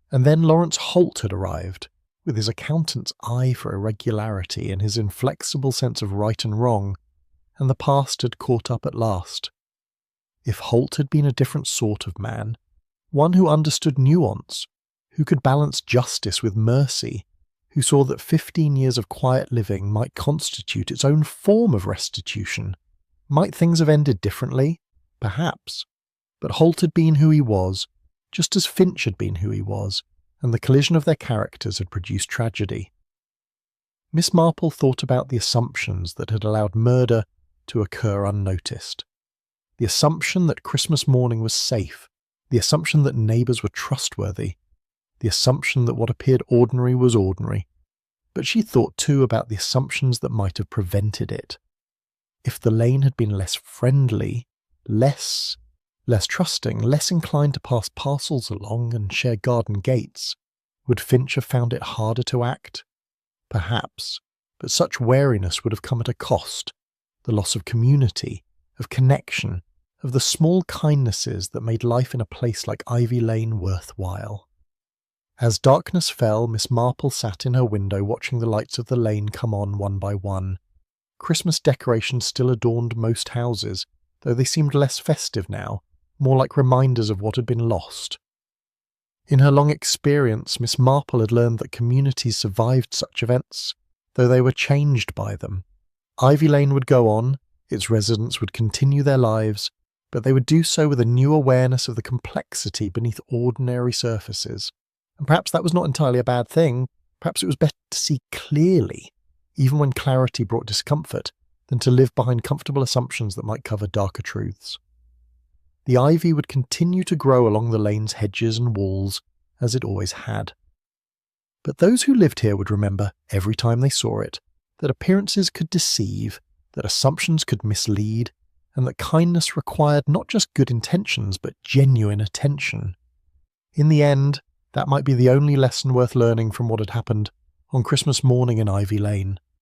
And then Lawrence Holt had arrived, with his accountant's eye for irregularity and his inflexible sense of right and wrong, and the past had caught up at last. If Holt had been a different sort of man, one who understood nuance, who could balance justice with mercy, who saw that 15 years of quiet living might constitute its own form of restitution, might things have ended differently? Perhaps. But Holt had been who he was, just as Finch had been who he was, and the collision of their characters had produced tragedy. Miss Marple thought about the assumptions that had allowed murder to occur unnoticed. The assumption that Christmas morning was safe, the assumption that neighbours were trustworthy, the assumption that what appeared ordinary was ordinary. But she thought too about the assumptions that might have prevented it. If the lane had been less friendly, less trusting, less inclined to pass parcels along and share garden gates, would Finch have found it harder to act? Perhaps, but such wariness would have come at a cost, the loss of community, of connection, of the small kindnesses that made life in a place like Ivy Lane worthwhile. As darkness fell, Miss Marple sat in her window watching the lights of the lane come on one by one. Christmas decorations still adorned most houses, though they seemed less festive now, more like reminders of what had been lost. In her long experience, Miss Marple had learned that communities survived such events, though they were changed by them. Ivy Lane would go on, its residents would continue their lives, but they would do so with a new awareness of the complexity beneath ordinary surfaces. And perhaps that was not entirely a bad thing. Perhaps it was better to see clearly, even when clarity brought discomfort, than to live behind comfortable assumptions that might cover darker truths. The ivy would continue to grow along the lane's hedges and walls, as it always had. But those who lived here would remember, every time they saw it, that appearances could deceive, that assumptions could mislead, and that kindness required not just good intentions, but genuine attention. In the end, that might be the only lesson worth learning from what had happened on Christmas morning in Ivy Lane.